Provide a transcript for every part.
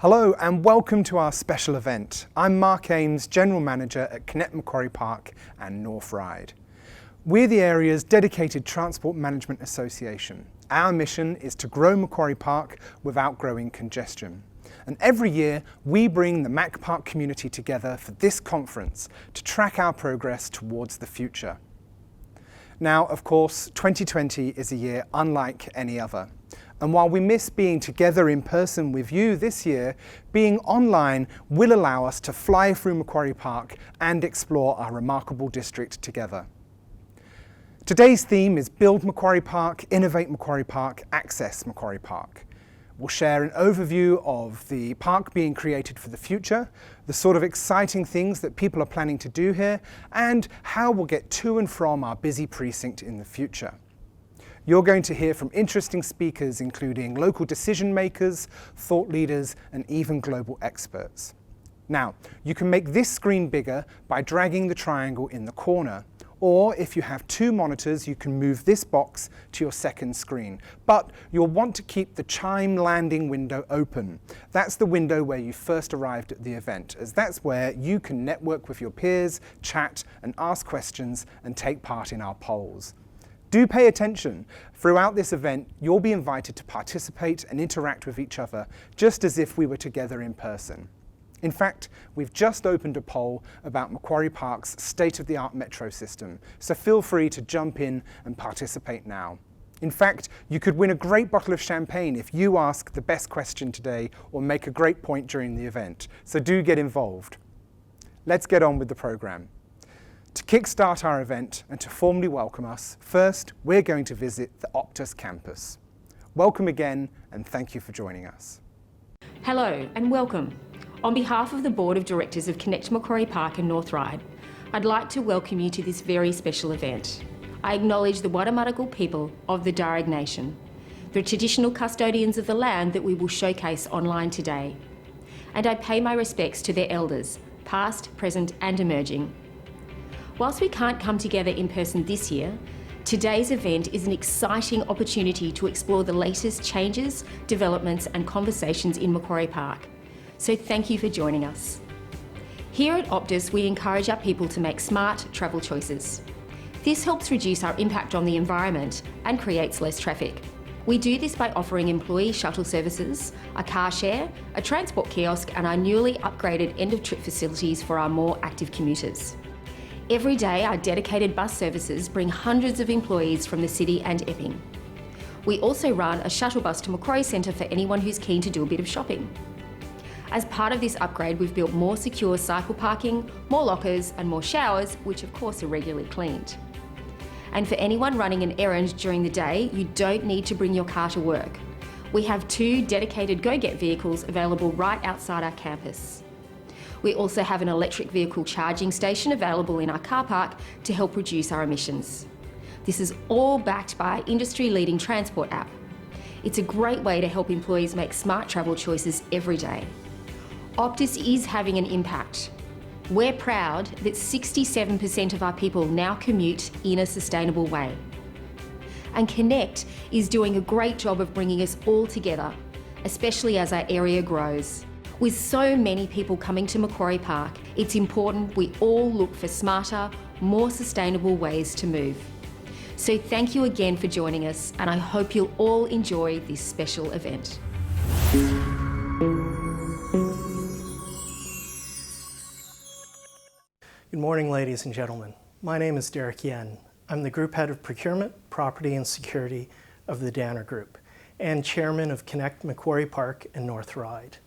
Hello and welcome to our special event. I'm Mark Ames, General Manager at Connect Macquarie Park and North Ryde. We're the area's dedicated Transport Management Association. Our mission is to grow Macquarie Park without growing congestion. And every year we bring the Mac Park community together for this conference to track our progress towards the future. Now, of course, 2020 is a year unlike any other. And while we miss being together in person with you this year, being online will allow us to fly through Macquarie Park and explore our remarkable district together. Today's theme is Build Macquarie Park, Innovate Macquarie Park, Access Macquarie Park. We'll share an overview of the park being created for the future, the sort of exciting things that people are planning to do here, and how we'll get to and from our busy precinct in the future. You're going to hear from interesting speakers including local decision makers, thought leaders, and even global experts. Now, you can make this screen bigger by dragging the triangle in the corner, or if you have two monitors, you can move this box to your second screen. But you'll want to keep the chime landing window open. That's the window where you first arrived at the event, as that's where you can network with your peers, chat, and ask questions, and take part in our polls. Do pay attention. Throughout this event, you'll be invited to participate and interact with each other, just as if we were together in person. In fact, we've just opened a poll about Macquarie Park's state-of-the-art metro system, so feel free to jump in and participate now. In fact, you could win a great bottle of champagne if you ask the best question today or make a great point during the event, so do get involved. Let's get on with the programme. To kickstart our event and to formally welcome us, first we're going to visit the Optus campus. Welcome again and thank you for joining us. Hello and welcome. On behalf of the Board of Directors of Connect Macquarie Park and North Ryde, I'd like to welcome you to this very special event. I acknowledge the Wadawurrung people of the Darug Nation, the traditional custodians of the land that we will showcase online today. And I pay my respects to their elders, past, present and emerging. Whilst we can't come together in person this year, today's event is an exciting opportunity to explore the latest changes, developments and conversations in Macquarie Park. So thank you for joining us. Here at Optus, we encourage our people to make smart travel choices. This helps reduce our impact on the environment and creates less traffic. We do this by offering employee shuttle services, a car share, a transport kiosk and our newly upgraded end-of-trip facilities for our more active commuters. Every day, our dedicated bus services bring hundreds of employees from the city and Epping. We also run a shuttle bus to Macquarie Centre for anyone who's keen to do a bit of shopping. As part of this upgrade, we've built more secure cycle parking, more lockers and more showers, which of course are regularly cleaned. And for anyone running an errand during the day, you don't need to bring your car to work. We have 2 dedicated go-get vehicles available right outside our campus. We also have an electric vehicle charging station available in our car park to help reduce our emissions. This is all backed by our industry-leading transport app. It's a great way to help employees make smart travel choices every day. Optus is having an impact. We're proud that 67% of our people now commute in a sustainable way. And Connect is doing a great job of bringing us all together, especially as our area grows. With so many people coming to Macquarie Park, it's important we all look for smarter, more sustainable ways to move. So thank you again for joining us, and I hope you'll all enjoy this special event. Good morning, ladies and gentlemen. My name is Derek Yen. I'm the Group Head of Procurement, Property and Security of the Danner Group, and Chairman of Connect Macquarie Park and North Ryde.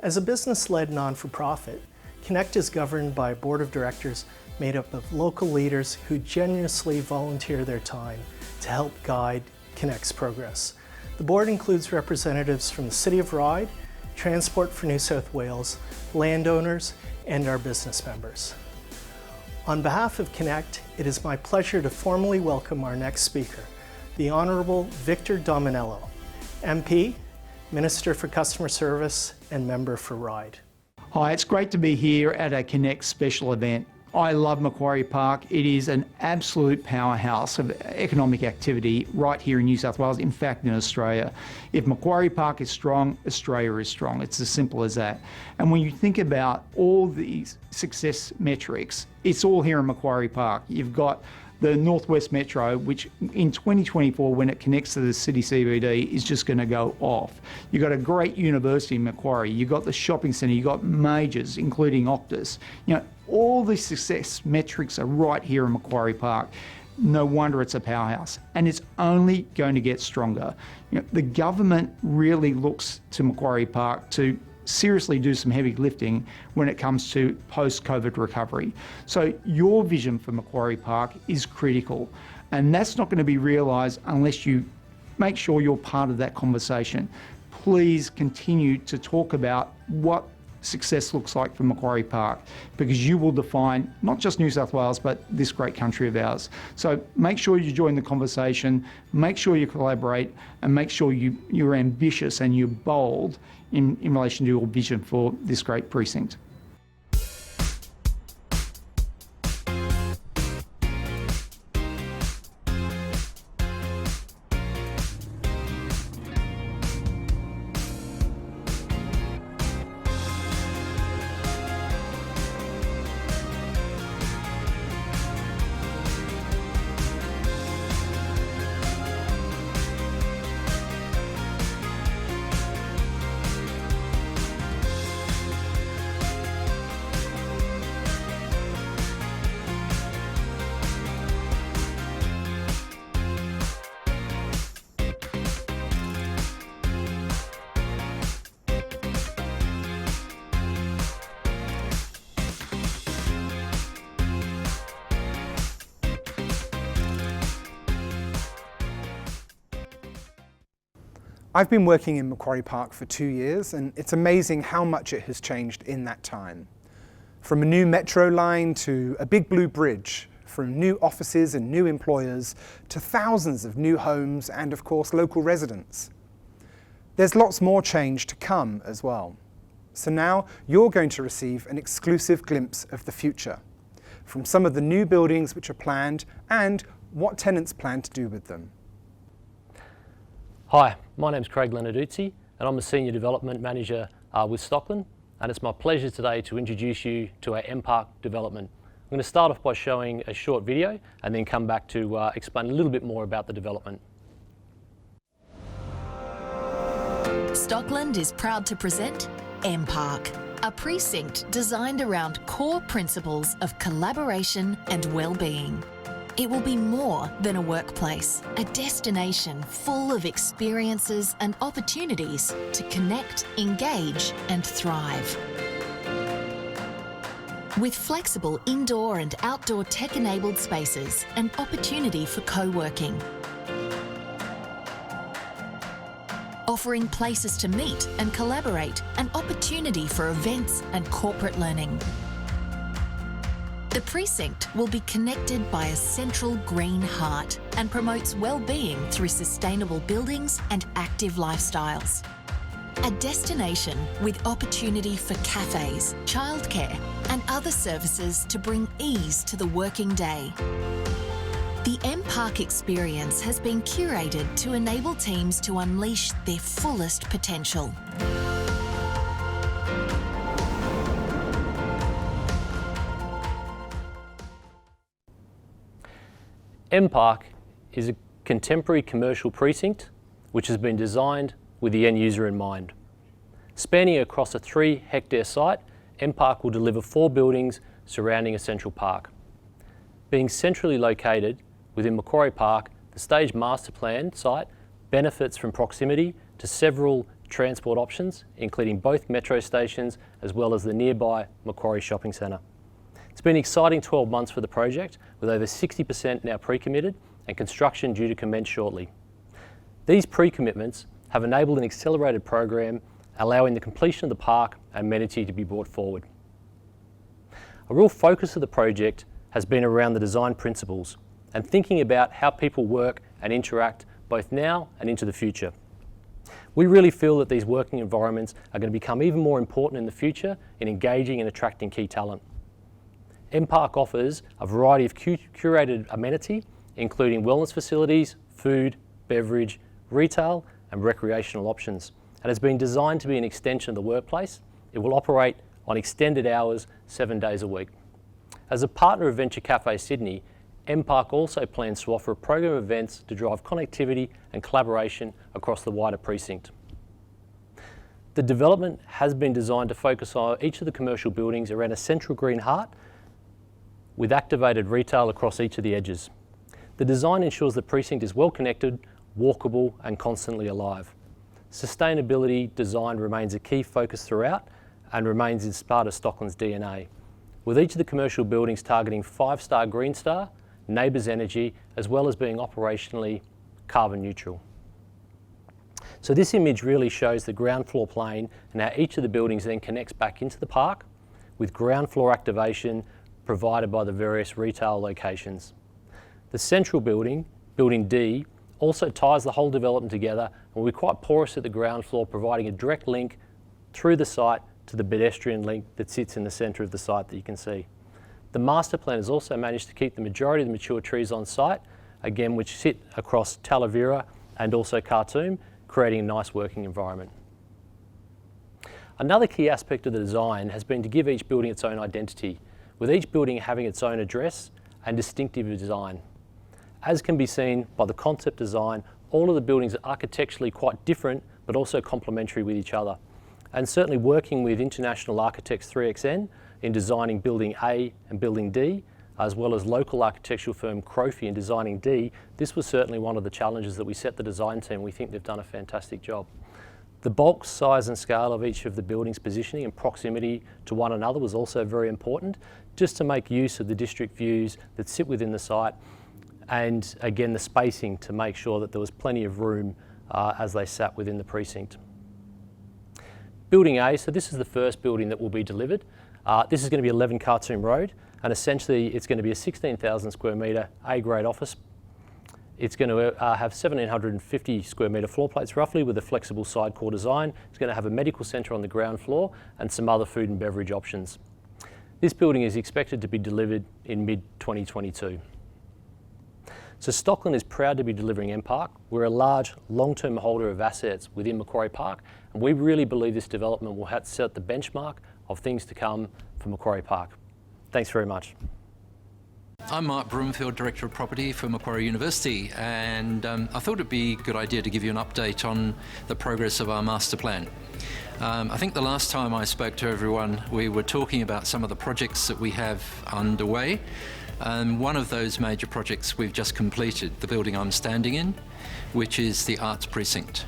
As a business-led non-for-profit, Connect is governed by a board of directors made up of local leaders who generously volunteer their time to help guide Connect's progress. The board includes representatives from the City of Ryde, Transport for New South Wales, landowners, and our business members. On behalf of Connect, it is my pleasure to formally welcome our next speaker, the Honourable Victor Dominello, MP, Minister for Customer Service and Member for Ryde. Hi, it's great to be here at a Connect special event. I love Macquarie Park. It is an absolute powerhouse of economic activity right here in New South Wales, in fact in Australia. If Macquarie Park is strong, Australia is strong. It's as simple as that. And when you think about all these success metrics, it's all here in Macquarie Park. You've got the Northwest Metro, which in 2024, when it connects to the city CBD, is just going to go off. You've got a great university in Macquarie. You've got the shopping centre. You've got majors, including Optus. You know, all the success metrics are right here in Macquarie Park. No wonder it's a powerhouse, and it's only going to get stronger. You know, the government really looks to Macquarie Park to seriously do some heavy lifting when it comes to post-COVID recovery. So your vision for Macquarie Park is critical, and that's not going to be realised unless you make sure you're part of that conversation. Please continue to talk about what success looks like for Macquarie Park, because you will define not just New South Wales but this great country of ours. So make sure you join the conversation, make sure you collaborate, and make sure you're ambitious and you're bold in relation to your vision for this great precinct. I've been working in Macquarie Park for 2 years, and it's amazing how much it has changed in that time. From a new metro line to a big blue bridge, from new offices and new employers to thousands of new homes and, of course, local residents. There's lots more change to come as well. So now you're going to receive an exclusive glimpse of the future, from some of the new buildings which are planned and what tenants plan to do with them. Hi, my name's Craig Lenarduzzi and I'm the Senior Development Manager with Stockland, and it's my pleasure today to introduce you to our M-Park development. I'm going to start off by showing a short video and then come back to explain a little bit more about the development. Stockland is proud to present M-Park, a precinct designed around core principles of collaboration and well-being. It will be more than a workplace, a destination full of experiences and opportunities to connect, engage and thrive. With flexible indoor and outdoor tech-enabled spaces and opportunity for co-working. Offering places to meet and collaborate, an opportunity for events and corporate learning. The precinct will be connected by a central green heart and promotes well-being through sustainable buildings and active lifestyles. A destination with opportunity for cafes, childcare and other services to bring ease to the working day. The M-Park experience has been curated to enable teams to unleash their fullest potential. M-Park is a contemporary commercial precinct which has been designed with the end user in mind. Spanning across a 3-hectare site, M-Park will deliver 4 buildings surrounding a central park. Being centrally located within Macquarie Park, the staged master plan site benefits from proximity to several transport options, including both metro stations as well as the nearby Macquarie Shopping Centre. It's been an exciting 12 months for the project, with over 60% now pre-committed and construction due to commence shortly. These pre-commitments have enabled an accelerated program, allowing the completion of the park amenity to be brought forward. A real focus of the project has been around the design principles and thinking about how people work and interact both now and into the future. We really feel that these working environments are going to become even more important in the future in engaging and attracting key talent. MPark offers a variety of curated amenity, including wellness facilities, food, beverage, retail and recreational options, and has been designed to be an extension of the workplace. It will operate on extended hours, 7 days a week. As a partner of Venture Cafe Sydney, MPark also plans to offer a program of events to drive connectivity and collaboration across the wider precinct. The development has been designed to focus on each of the commercial buildings around a central green heart with activated retail across each of the edges. The design ensures the precinct is well connected, walkable and constantly alive. Sustainability design remains a key focus throughout and remains as part of Stockland's DNA, with each of the commercial buildings targeting 5-star Green Star, Neighbours Energy, as well as being operationally carbon neutral. So this image really shows the ground floor plane and how each of the buildings then connects back into the park with ground floor activation provided by the various retail locations. The central building, Building D, also ties the whole development together and will be quite porous at the ground floor, providing a direct link through the site to the pedestrian link that sits in the centre of the site that you can see. The master plan has also managed to keep the majority of the mature trees on site, again which sit across Talavera and also Khartoum, creating a nice working environment. Another key aspect of the design has been to give each building its own identity, with each building having its own address and distinctive design. As can be seen by the concept design, all of the buildings are architecturally quite different but also complementary with each other. And certainly working with international architects 3XN in designing Building A and Building D, as well as local architectural firm Crofy in designing D, this was certainly one of the challenges that we set the design team. We think they've done a fantastic job. The bulk, size and scale of each of the buildings' positioning and proximity to one another was also very important, just to make use of the district views that sit within the site, and again the spacing to make sure that there was plenty of room as they sat within the precinct. Building A, so this is the first building that will be delivered. This is going to be 11 Khartoum Road, and essentially it's going to be a 16,000 square metre A-grade office. It's going to have 1,750 square metre floor plates roughly, with a flexible side core design. It's going to have a medical centre on the ground floor and some other food and beverage options. This building is expected to be delivered in mid-2022. So Stockland is proud to be delivering MPark. We're a large long-term holder of assets within Macquarie Park, and we really believe this development will set the benchmark of things to come for Macquarie Park. Thanks very much. I'm Mark Broomfield, Director of Property for Macquarie University, and I thought it'd be a good idea to give you an update on the progress of our master plan. I think the last time I spoke to everyone, we were talking about some of the projects that we have underway. One of those major projects we've just completed, the building I'm standing in, which is the Arts Precinct,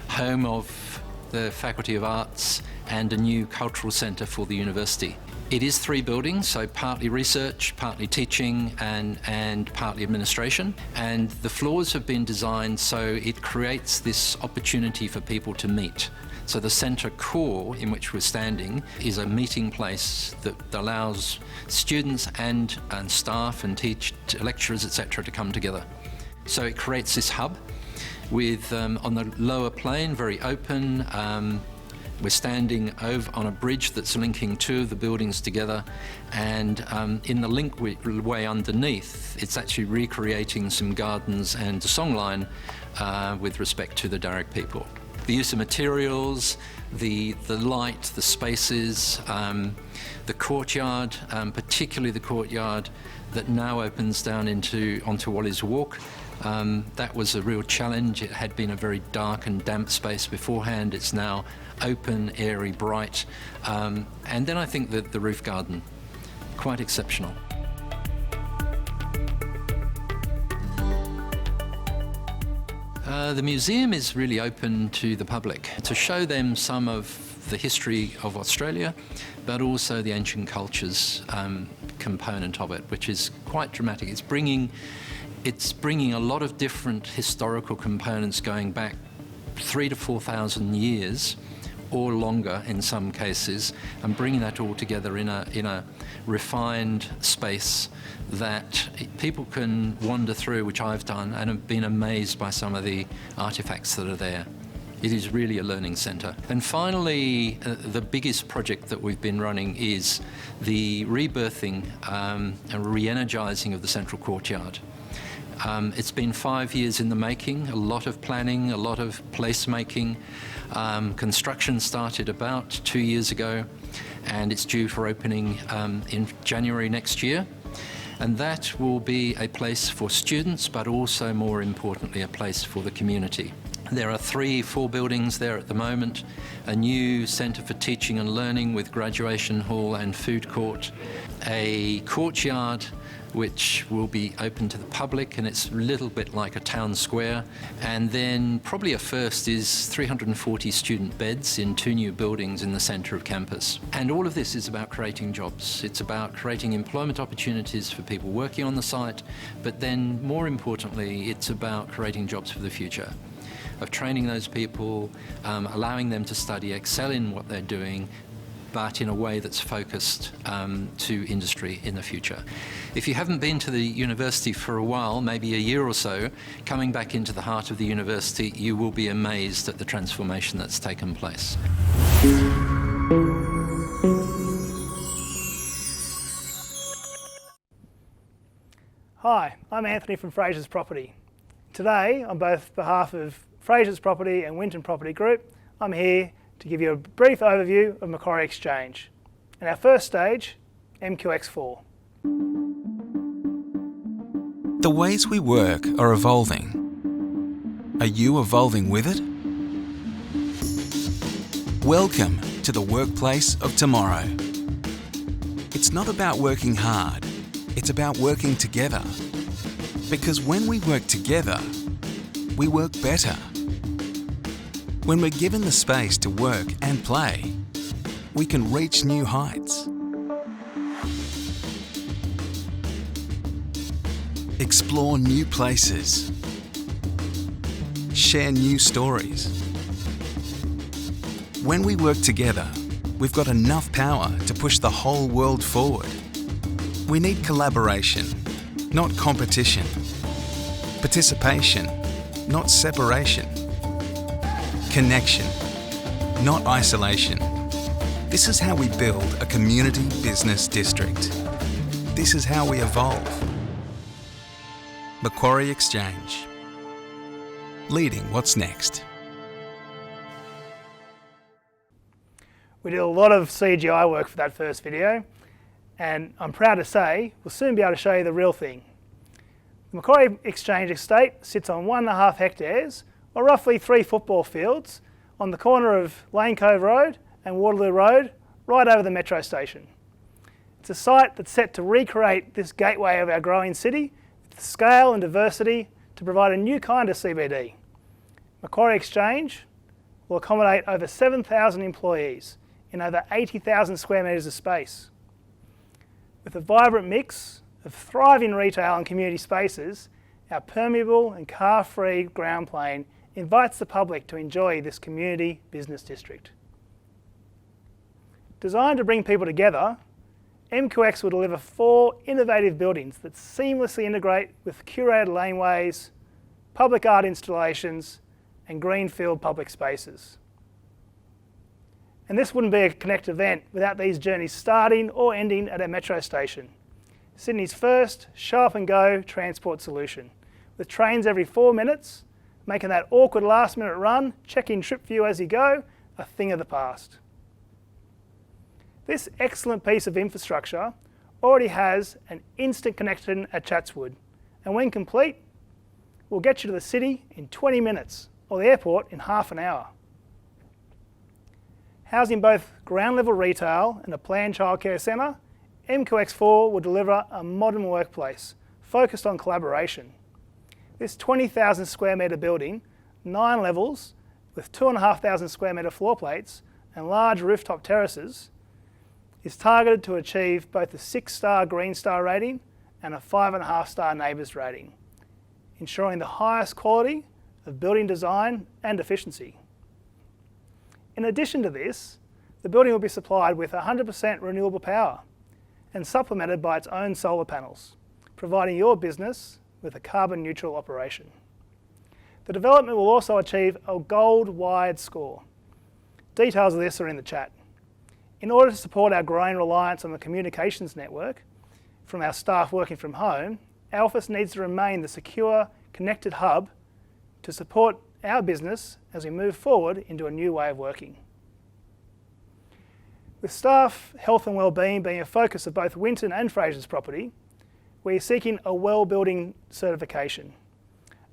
home of the Faculty of Arts and a new cultural centre for the university. It is 3 buildings, so partly research, partly teaching and partly administration. And the floors have been designed so it creates this opportunity for people to meet. So the centre core in which we're standing is a meeting place that allows students and staff and lecturers, etc. to come together. So it creates this hub with, on the lower plane, very open. We're standing on a bridge that's linking 2 of the buildings together, and in the linkway underneath, it's actually recreating some gardens and a songline with respect to the Darug people. The use of materials, the light, the spaces, the courtyard, particularly the courtyard that now opens down onto Wally's Walk. That was a real challenge. It had been a very dark and damp space beforehand. It's now open, airy, bright. And then I think that the roof garden, quite exceptional. The museum is really open to the public to show them some of the history of Australia, but also the ancient cultures component of it, which is quite dramatic. It's bringing a lot of different historical components going back 3,000 to 4,000 years or longer in some cases, and bringing that all together in a refined space that people can wander through, which I've done, and have been amazed by some of the artefacts that are there. It is really a learning centre. And finally, the biggest project that we've been running is the rebirthing and re-energising of the central courtyard. It's been 5 years in the making, a lot of planning, a lot of placemaking. Construction started about 2 years ago, and it's due for opening in January next year. And that will be a place for students, but also more importantly, a place for the community. There are 4 buildings there at the moment, a new centre for teaching and learning with graduation hall and food court, a courtyard which will be open to the public, and it's a little bit like a town square. And then probably a first is 340 student beds in 2 new buildings in the centre of campus. And all of this is about creating jobs. It's about creating employment opportunities for people working on the site, but then more importantly, it's about creating jobs for the future, of training those people, allowing them to study, excel in what they're doing, but in a way that's focused to industry in the future. If you haven't been to the university for a while, maybe a year or so, coming back into the heart of the university, you will be amazed at the transformation that's taken place. Hi, I'm Anthony from Frasers Property. Today, on both behalf of Frasers Property and Winton Property Group, I'm here to give you a brief overview of Macquarie Exchange and our first stage, MQX4. The ways we work are evolving. Are you evolving with it? Welcome to the workplace of tomorrow. It's not about working hard, it's about working together. Because when we work together, we work better. When we're given the space to work and play, we can reach new heights. Explore new places. Share new stories. When we work together, we've got enough power to push the whole world forward. We need collaboration, not competition. Participation, not separation. Connection, not isolation. This is how we build a community business district. This is how we evolve. Macquarie Exchange. Leading what's next. We did a lot of CGI work for that first video, and I'm proud to say we'll soon be able to show you the real thing. The Macquarie Exchange estate sits on 1.5 hectares, or roughly 3 football fields, on the corner of Lane Cove Road and Waterloo Road, right over the metro station. It's a site that's set to recreate this gateway of our growing city with scale and diversity to provide a new kind of CBD. Macquarie Exchange will accommodate over 7,000 employees in over 80,000 square metres of space. With a vibrant mix of thriving retail and community spaces, our permeable and car-free ground plane invites the public to enjoy this community business district. Designed to bring people together, MQX will deliver 4 innovative buildings that seamlessly integrate with curated laneways, public art installations, and greenfield public spaces. And this wouldn't be a Connect event without these journeys starting or ending at our metro station, Sydney's first show up and go transport solution, with trains every 4 minutes, making that awkward last minute run, check-in trip view as you go, a thing of the past. This excellent piece of infrastructure already has an instant connection at Chatswood, and when complete, will get you to the city in 20 minutes, or the airport in half an hour. Housing both ground level retail and a planned childcare centre, MQX4 will deliver a modern workplace focused on collaboration. This 20,000 square metre building, 9 levels with 2,500 square metre floor plates and large rooftop terraces, is targeted to achieve both a 6-star Green Star rating and a 5.5-star NABERS rating, ensuring the highest quality of building design and efficiency. In addition to this, the building will be supplied with 100% renewable power and supplemented by its own solar panels, providing your business with a carbon neutral operation. The development will also achieve a gold wired score. Details of this are in the chat. In order to support our growing reliance on the communications network from our staff working from home, our office needs to remain the secure, connected hub to support our business as we move forward into a new way of working. With staff health and wellbeing being a focus of both Winton and Frasers property, we are seeking a well building certification,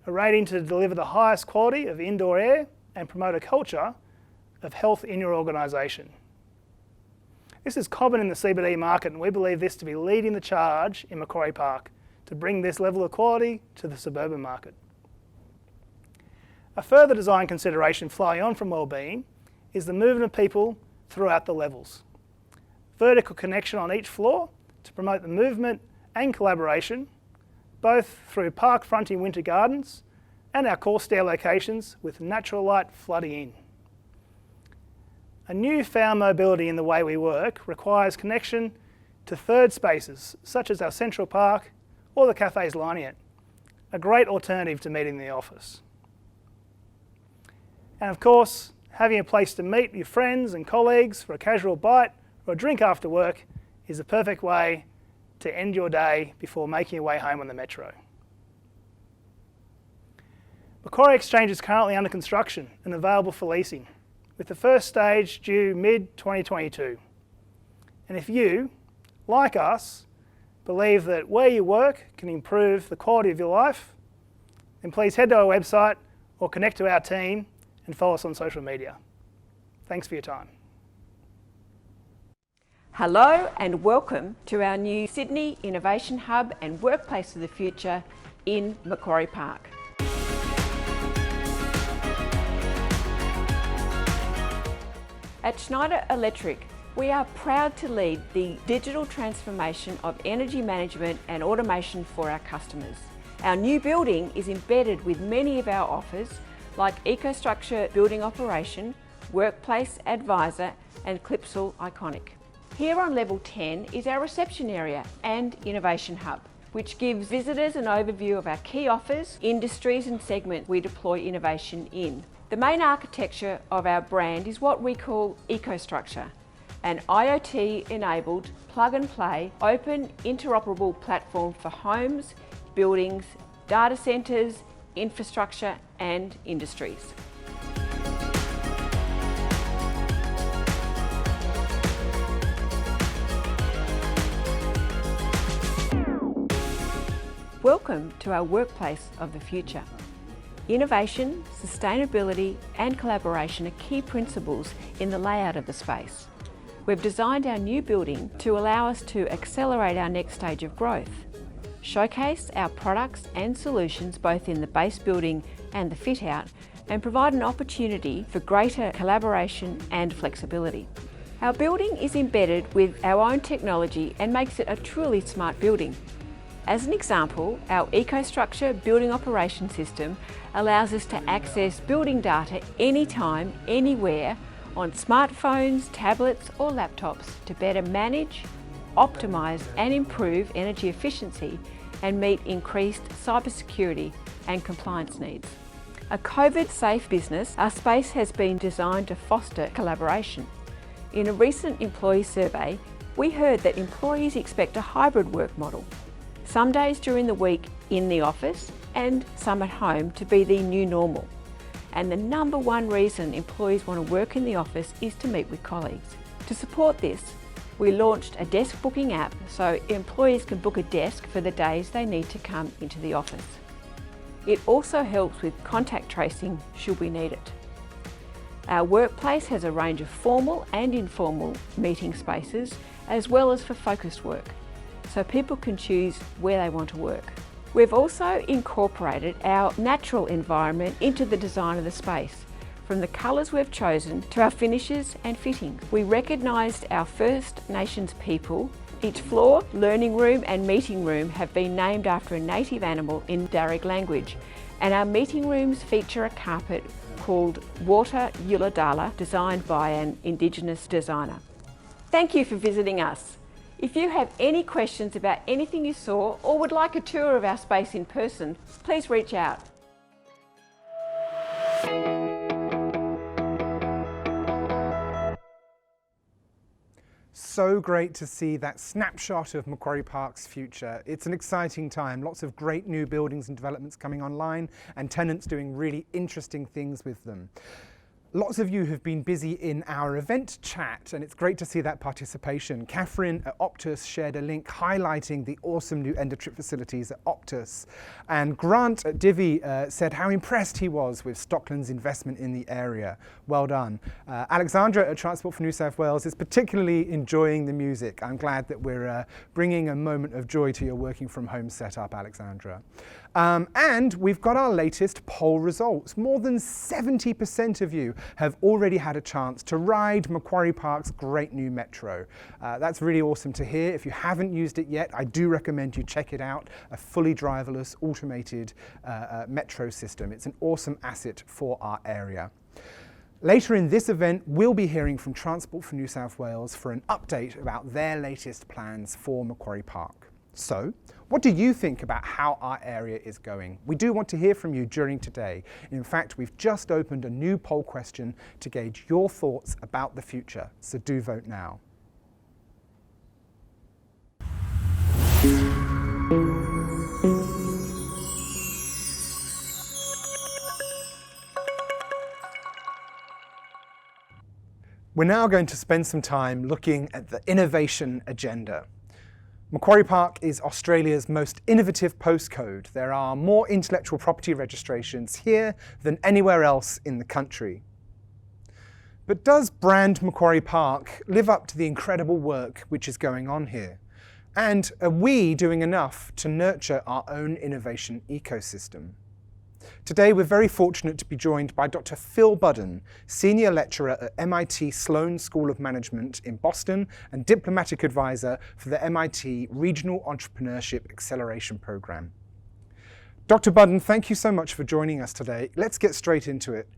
a rating to deliver the highest quality of indoor air and promote a culture of health in your organisation. This is common in the CBD market, and we believe this to be leading the charge in Macquarie Park to bring this level of quality to the suburban market. A further design consideration flowing on from wellbeing is the movement of people throughout the levels. Vertical connection on each floor to promote the movement and collaboration, both through park fronting winter gardens and our core stair locations with natural light flooding in. A newfound mobility in the way we work requires connection to third spaces, such as our Central Park or the cafes lining it, a great alternative to meeting in the office. And of course, having a place to meet your friends and colleagues for a casual bite or a drink after work is the perfect way to end your day before making your way home on the metro. Macquarie Exchange is currently under construction and available for leasing, with the first stage due mid-2022. And if you, like us, believe that where you work can improve the quality of your life, then please head to our website or connect to our team and follow us on social media. Thanks for your time. Hello and welcome to our new Sydney Innovation Hub and Workplace of the Future in Macquarie Park. At Schneider Electric, we are proud to lead the digital transformation of energy management and automation for our customers. Our new building is embedded with many of our offers like EcoStruxure Building Operation, Workplace Advisor and Clipsal Iconic. Here on level 10 is our reception area and innovation hub, which gives visitors an overview of our key offers, industries and segments we deploy innovation in. The main architecture of our brand is what we call EcoStruxure, an IoT-enabled, plug-and-play, open, interoperable platform for homes, buildings, data centres, infrastructure and industries. Welcome to our workplace of the future. Innovation, sustainability and collaboration are key principles in the layout of the space. We've designed our new building to allow us to accelerate our next stage of growth, showcase our products and solutions both in the base building and the fit out, and provide an opportunity for greater collaboration and flexibility. Our building is embedded with our own technology and makes it a truly smart building. As an example, our EcoStruxure Building Operation System allows us to access building data anytime, anywhere, on smartphones, tablets or laptops to better manage, optimise and improve energy efficiency and meet increased cybersecurity and compliance needs. A COVID-safe business, our space has been designed to foster collaboration. In a recent employee survey, we heard that employees expect a hybrid work model. Some days during the week in the office and some at home to be the new normal. And the number one reason employees want to work in the office is to meet with colleagues. To support this, we launched a desk booking app so employees can book a desk for the days they need to come into the office. It also helps with contact tracing should we need it. Our workplace has a range of formal and informal meeting spaces as well as for focused work, so people can choose where they want to work. We've also incorporated our natural environment into the design of the space, from the colours we've chosen to our finishes and fittings. We recognised our First Nations people. Each floor, learning room and meeting room have been named after a native animal in Darug language, and our meeting rooms feature a carpet called Water Yuladala, designed by an Indigenous designer. Thank you for visiting us. If you have any questions about anything you saw or would like a tour of our space in person, please reach out. So great to see that snapshot of Macquarie Park's future. It's an exciting time, lots of great new buildings and developments coming online and tenants doing really interesting things with them. Lots of you have been busy in our event chat, and it's great to see that participation. Catherine at Optus shared a link highlighting the awesome new end-of-trip facilities at Optus. And Grant at Divvy said how impressed he was with Stockland's investment in the area. Well done. Alexandra at Transport for New South Wales is particularly enjoying the music. I'm glad that we're bringing a moment of joy to your working from home setup, Alexandra. And we've got our latest poll results. More than 70% of you have already had a chance to ride Macquarie Park's great new metro. That's really awesome to hear. If you haven't used it yet, I do recommend you check it out. A fully driverless, automated metro system. It's an awesome asset for our area. Later in this event, we'll be hearing from Transport for New South Wales for an update about their latest plans for Macquarie Park. So, what do you think about how our area is going? We do want to hear from you during today. In fact, we've just opened a new poll question to gauge your thoughts about the future, so do vote now. We're now going to spend some time looking at the innovation agenda. Macquarie Park is Australia's most innovative postcode. There are more intellectual property registrations here than anywhere else in the country. But does brand Macquarie Park live up to the incredible work which is going on here? And are we doing enough to nurture our own innovation ecosystem? Today, we're very fortunate to be joined by Dr Phil Budden, Senior Lecturer at MIT Sloan School of Management in Boston and Diplomatic Advisor for the MIT Regional Entrepreneurship Acceleration Program. Dr Budden, thank you so much for joining us today. Let's get straight into it.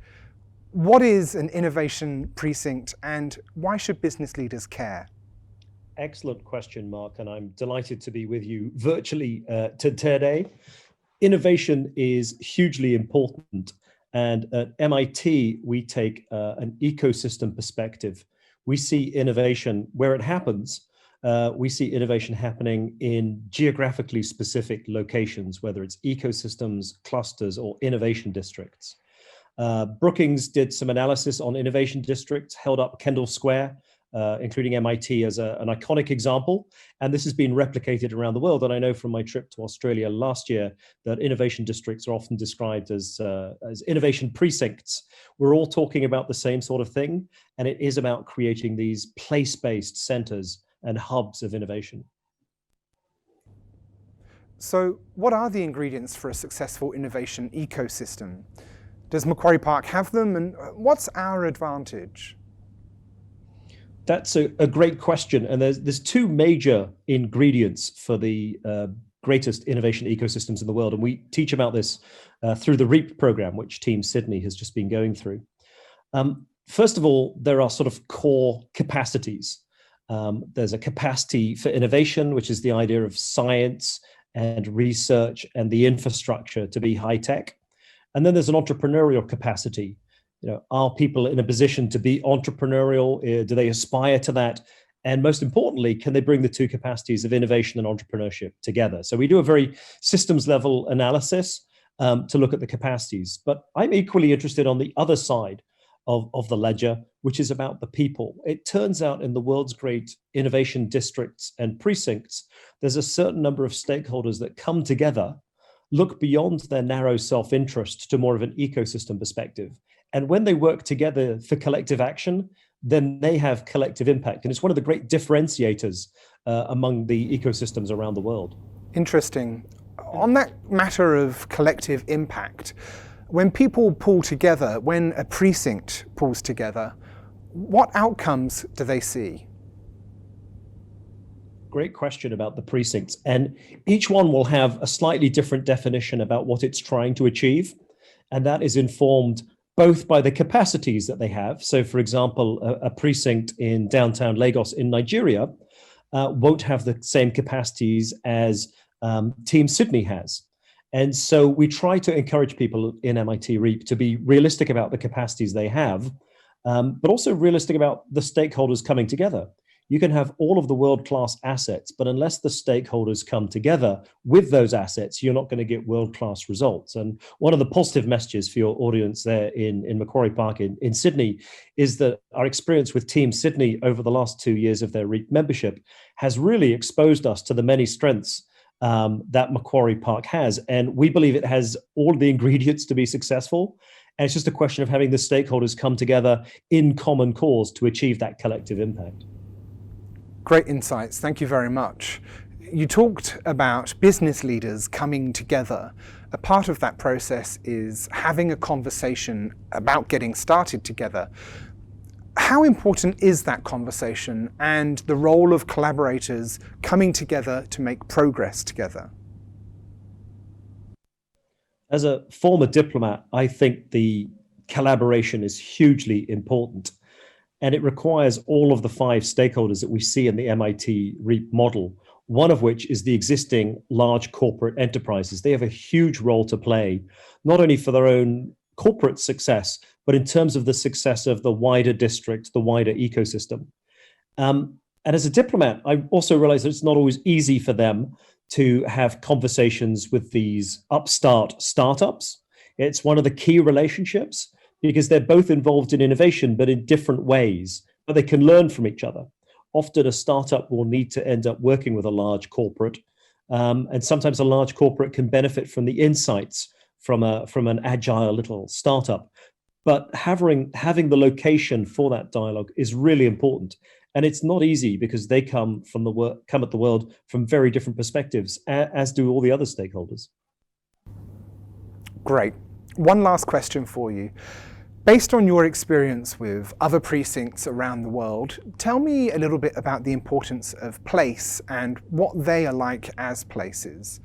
What is an innovation precinct and why should business leaders care? Excellent question, Mark, and I'm delighted to be with you virtually today. Innovation is hugely important, and at MIT we take an ecosystem perspective. We see innovation where it happens. We see innovation happening in geographically specific locations, whether it's ecosystems, clusters, or innovation districts. Brookings did some analysis on innovation districts, held up Kendall Square, including MIT as an iconic example. And this has been replicated around the world. And I know from my trip to Australia last year that innovation districts are often described as innovation precincts. We're all talking about the same sort of thing. And it is about creating these place-based centers and hubs of innovation. So what are the ingredients for a successful innovation ecosystem? Does Macquarie Park have them? And what's our advantage? That's a great question, and there's two major ingredients for the greatest innovation ecosystems in the world, and we teach about this through the REAP program, which Team Sydney has just been going through. First of all, there are sort of core capacities. There's a capacity for innovation, which is the idea of science and research and the infrastructure to be high tech. And then there's an entrepreneurial capacity. You know, are people in a position to be entrepreneurial? Do they aspire to that? And most importantly, can they bring the two capacities of innovation and entrepreneurship together? So we do a very systems level analysis to look at the capacities. But I'm equally interested on the other side of the ledger, which is about the people. It turns out in the world's great innovation districts and precincts, there's a certain number of stakeholders that come together, look beyond their narrow self-interest to more of an ecosystem perspective. And when they work together for collective action, then they have collective impact. And it's one of the great differentiators among the ecosystems around the world. Interesting. On that matter of collective impact, when people pull together, when a precinct pulls together, what outcomes do they see? Great question about the precincts. And each one will have a slightly different definition about what it's trying to achieve. And that is informed both by the capacities that they have. So for example, a precinct in downtown Lagos in Nigeria won't have the same capacities as Team Sydney has. And so we try to encourage people in MIT REAP to be realistic about the capacities they have, but also realistic about the stakeholders coming together. You can have all of the world-class assets, but unless the stakeholders come together with those assets, you're not going to get world-class results. And one of the positive messages for your audience there in Macquarie Park in Sydney is that our experience with Team Sydney over the last 2 years of their REAP membership has really exposed us to the many strengths that Macquarie Park has. And we believe it has all the ingredients to be successful. And it's just a question of having the stakeholders come together in common cause to achieve that collective impact. Great insights, thank you very much. You talked about business leaders coming together. A part of that process is having a conversation about getting started together. How important is that conversation and the role of collaborators coming together to make progress together? As a former diplomat, I think the collaboration is hugely important. And it requires all of the 5 stakeholders that we see in the MIT REAP model, one of which is the existing large corporate enterprises. They have a huge role to play, not only for their own corporate success, but in terms of the success of the wider district, the wider ecosystem. And as a diplomat, I also realize that it's not always easy for them to have conversations with these upstart startups. It's one of the key relationships, because they're both involved in innovation, but in different ways, but they can learn from each other. Often a startup will need to end up working with a large corporate, and sometimes a large corporate can benefit from the insights from an agile little startup. But having the location for that dialogue is really important. And it's not easy because they come at the world from very different perspectives, as do all the other stakeholders. Great. One last question for you. Based on your experience with other precincts around the world, tell me a little bit about the importance of place and what they are like as places.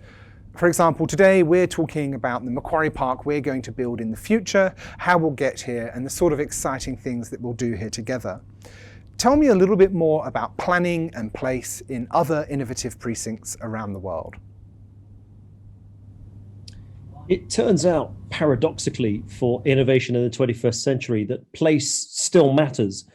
For example, today we're talking about the Macquarie Park we're going to build in the future, how we'll get here, and the sort of exciting things that we'll do here together. Tell me a little bit more about planning and place in other innovative precincts around the world. It turns out, paradoxically, for innovation in the 21st century, that place still matters,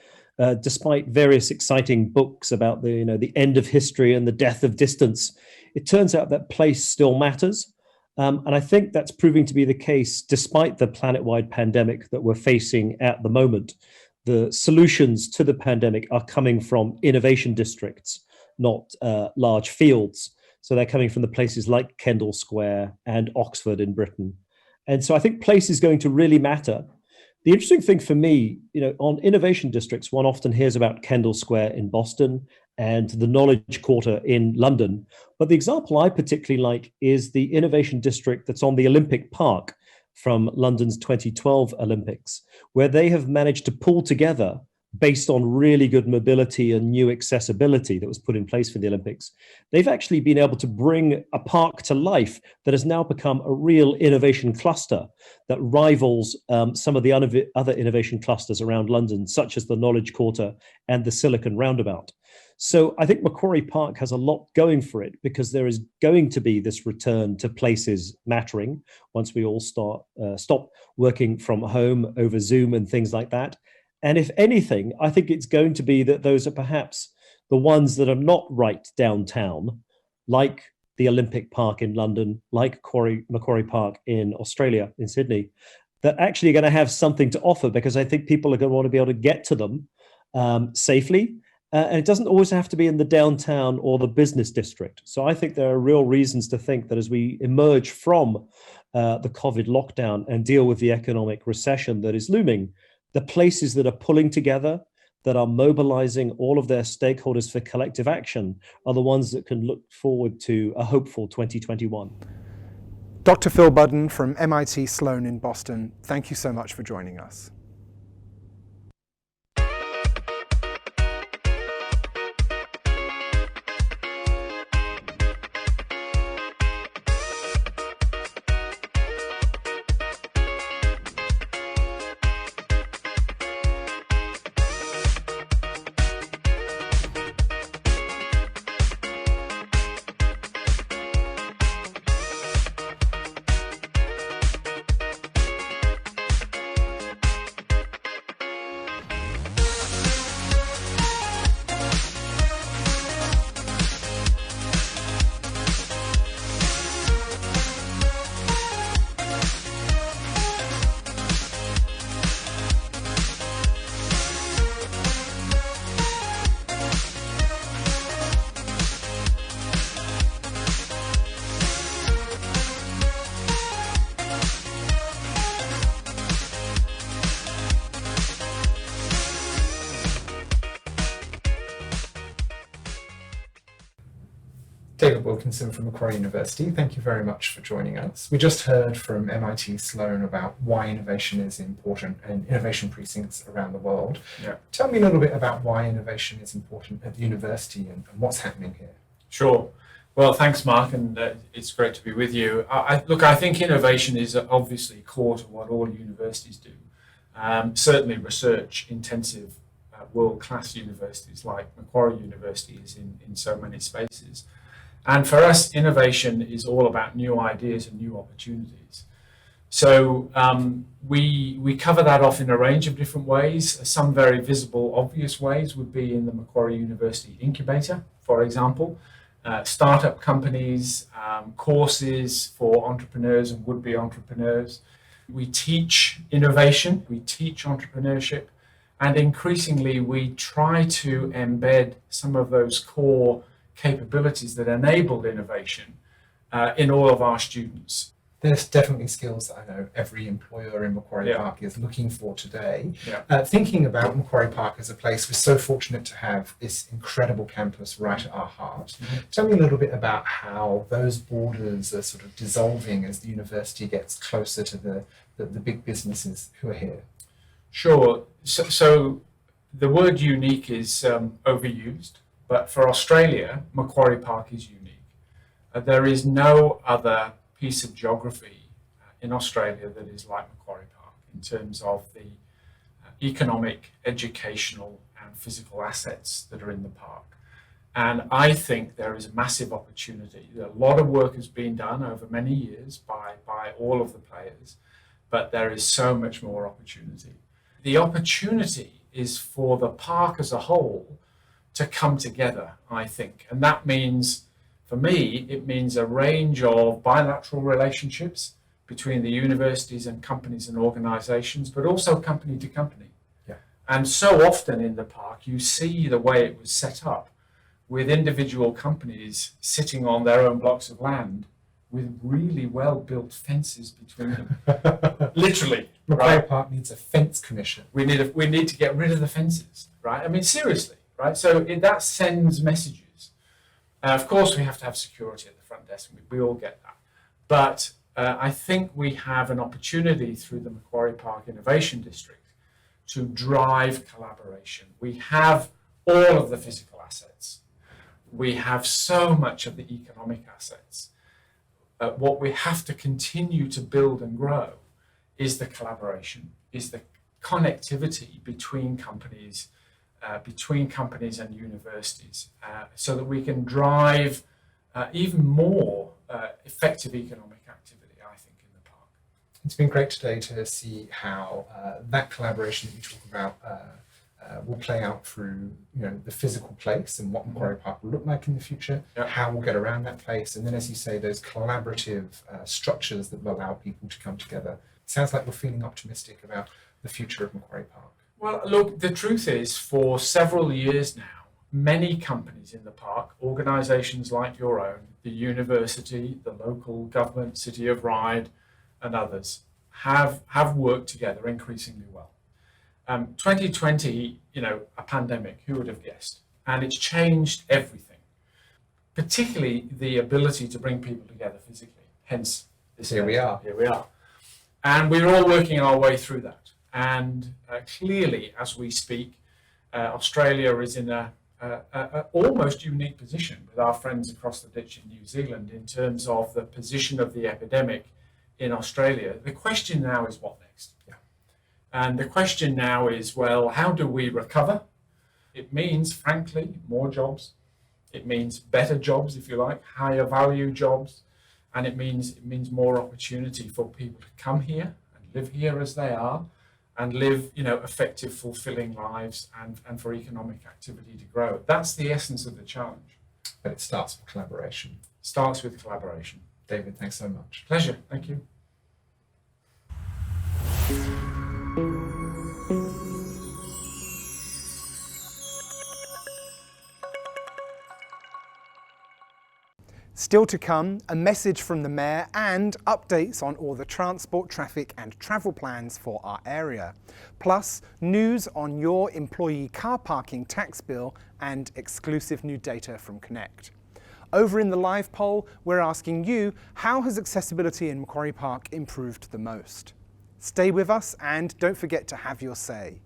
despite various exciting books about the end of history and the death of distance. It turns out that place still matters, and I think that's proving to be the case despite the planet-wide pandemic that we're facing at the moment. The solutions to the pandemic are coming from innovation districts, not large fields. So they're coming from the places like Kendall Square and Oxford in Britain. And so I think place is going to really matter. The interesting thing for me, on innovation districts, one often hears about Kendall Square in Boston and the Knowledge Quarter in London. But the example I particularly like is the innovation district that's on the Olympic Park from London's 2012 Olympics, where they have managed to pull together, based on really good mobility and new accessibility that was put in place for the Olympics, they've actually been able to bring a park to life that has now become a real innovation cluster that rivals some of the other innovation clusters around London, such as the Knowledge Quarter and the Silicon Roundabout. So I think Macquarie Park has a lot going for it because there is going to be this return to places mattering once we all stop working from home over Zoom and things like that. And if anything, I think it's going to be that those are perhaps the ones that are not right downtown, like the Olympic Park in London, like Macquarie Park in Australia, in Sydney, that actually are going to have something to offer, because I think people are going to want to be able to get to them safely. And it doesn't always have to be in the downtown or the business district. So I think there are real reasons to think that as we emerge from the COVID lockdown and deal with the economic recession that is looming, the places that are pulling together, that are mobilizing all of their stakeholders for collective action, are the ones that can look forward to a hopeful 2021. Dr. Phil Budden from MIT Sloan in Boston, thank you so much for joining us. David Wilkinson from Macquarie University. Thank you very much for joining us. We just heard from MIT Sloan about why innovation is important and innovation precincts around the world. Yeah. Tell me a little bit about why innovation is important at the university and what's happening here. Sure. Well, thanks, Mark, and it's great to be with you. I think innovation is obviously core to what all universities do. Certainly research-intensive, world-class universities like Macquarie University is in so many spaces. And for us, innovation is all about new ideas and new opportunities. So we cover that off in a range of different ways. Some very visible, obvious ways would be in the Macquarie University Incubator, for example. Startup companies, courses for entrepreneurs and would-be entrepreneurs. We teach innovation, we teach entrepreneurship, and increasingly we try to embed some of those core capabilities that enable innovation in all of our students. There's definitely skills that I know every employer in Macquarie Park is looking for today. Yeah. Thinking about Macquarie Park as a place, we're so fortunate to have this incredible campus right at our heart. Mm-hmm. Tell me a little bit about how those borders are sort of dissolving as the university gets closer to the big businesses who are here. Sure. So the word unique is overused, but for Australia, Macquarie Park is unique. There is no other piece of geography in Australia that is like Macquarie Park in terms of the economic, educational and physical assets that are in the park. And I think there is a massive opportunity. A lot of work has been done over many years by all of the players, but there is so much more opportunity. The opportunity is for the park as a whole to come together, I think. And that means, for me, it means a range of bilateral relationships between the universities and companies and organisations, but also company to company. Yeah. And so often in the park, you see the way it was set up with individual companies sitting on their own blocks of land with really well-built fences between them. Literally. Macquarie right? Park needs a fence commission. We need to get rid of the fences, right? I mean, seriously, right? So that sends messages. Of course, we have to have security at the front desk. We all get that. But I think we have an opportunity through the Macquarie Park Innovation District to drive collaboration. We have all of the physical assets. We have so much of the economic assets. What we have to continue to build and grow is the collaboration, is the connectivity between companies and universities, so that we can drive even more effective economic activity, I think, in the park. It's been great today to see how that collaboration that you talk about will play out through the physical place and what Macquarie Park will look like in the future, how we'll get around that place, and then, as you say, those collaborative structures that will allow people to come together. It sounds like we're feeling optimistic about the future of Macquarie Park. Well, look, the truth is, for several years now, many companies in the park, organisations like your own, the university, the local government, City of Ryde, and others, have worked together increasingly well. 2020, a pandemic, who would have guessed? And it's changed everything, particularly the ability to bring people together physically. Hence, Here we are. And we're all working our way through that. And clearly, as we speak, Australia is in a almost unique position with our friends across the ditch in New Zealand in terms of the position of the epidemic in Australia. The question now is what next? And the question now is, well, how do we recover? It means, frankly, more jobs. It means better jobs, if you like, higher value jobs. And it means more opportunity for people to come here and live here as they are and live, effective, fulfilling lives and for economic activity to grow. That's the essence of the challenge. But it starts with collaboration. Starts with collaboration. David, thanks so much. Pleasure. Thank you. Still to come, a message from the Mayor and updates on all the transport, traffic and travel plans for our area. Plus, news on your employee car parking tax bill and exclusive new data from Connect. Over in the live poll, we're asking you, how has accessibility in Macquarie Park improved the most? Stay with us and don't forget to have your say.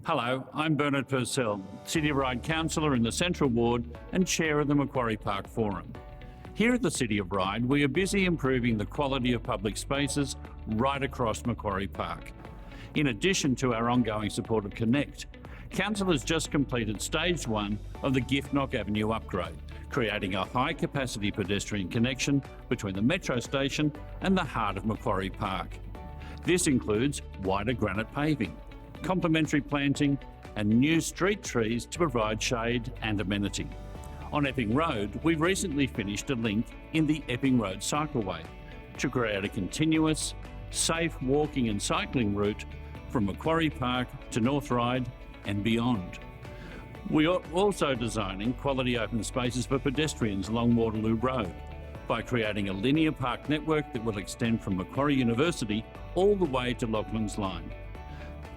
Hello, I'm Bernard Purcell, City of Ryde Councillor in the Central Ward and Chair of the Macquarie Park Forum. Here at the City of Ryde, we are busy improving the quality of public spaces right across Macquarie Park. In addition to our ongoing support of Connect, Council has just completed Stage 1 of the Gift Knock Avenue upgrade, creating a high-capacity pedestrian connection between the metro station and the heart of Macquarie Park. This includes wider granite paving, complementary planting and new street trees to provide shade and amenity. On Epping Road, we recently finished a link in the Epping Road cycleway to create a continuous, safe walking and cycling route from Macquarie Park to North Ryde and beyond. We are also designing quality open spaces for pedestrians along Waterloo Road by creating a linear park network that will extend from Macquarie University all the way to Lachlan's Line.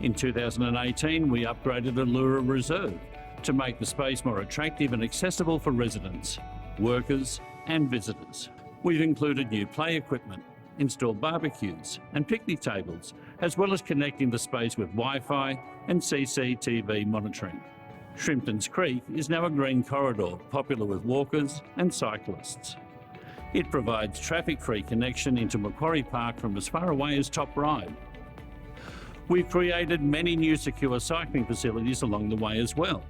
In 2018, we upgraded Allura Reserve to make the space more attractive and accessible for residents, workers and visitors. We've included new play equipment, installed barbecues and picnic tables, as well as connecting the space with Wi-Fi and CCTV monitoring. Shrimpton's Creek is now a green corridor, popular with walkers and cyclists. It provides traffic-free connection into Macquarie Park from as far away as Top Ryde. We've created many new secure cycling facilities along the way as well,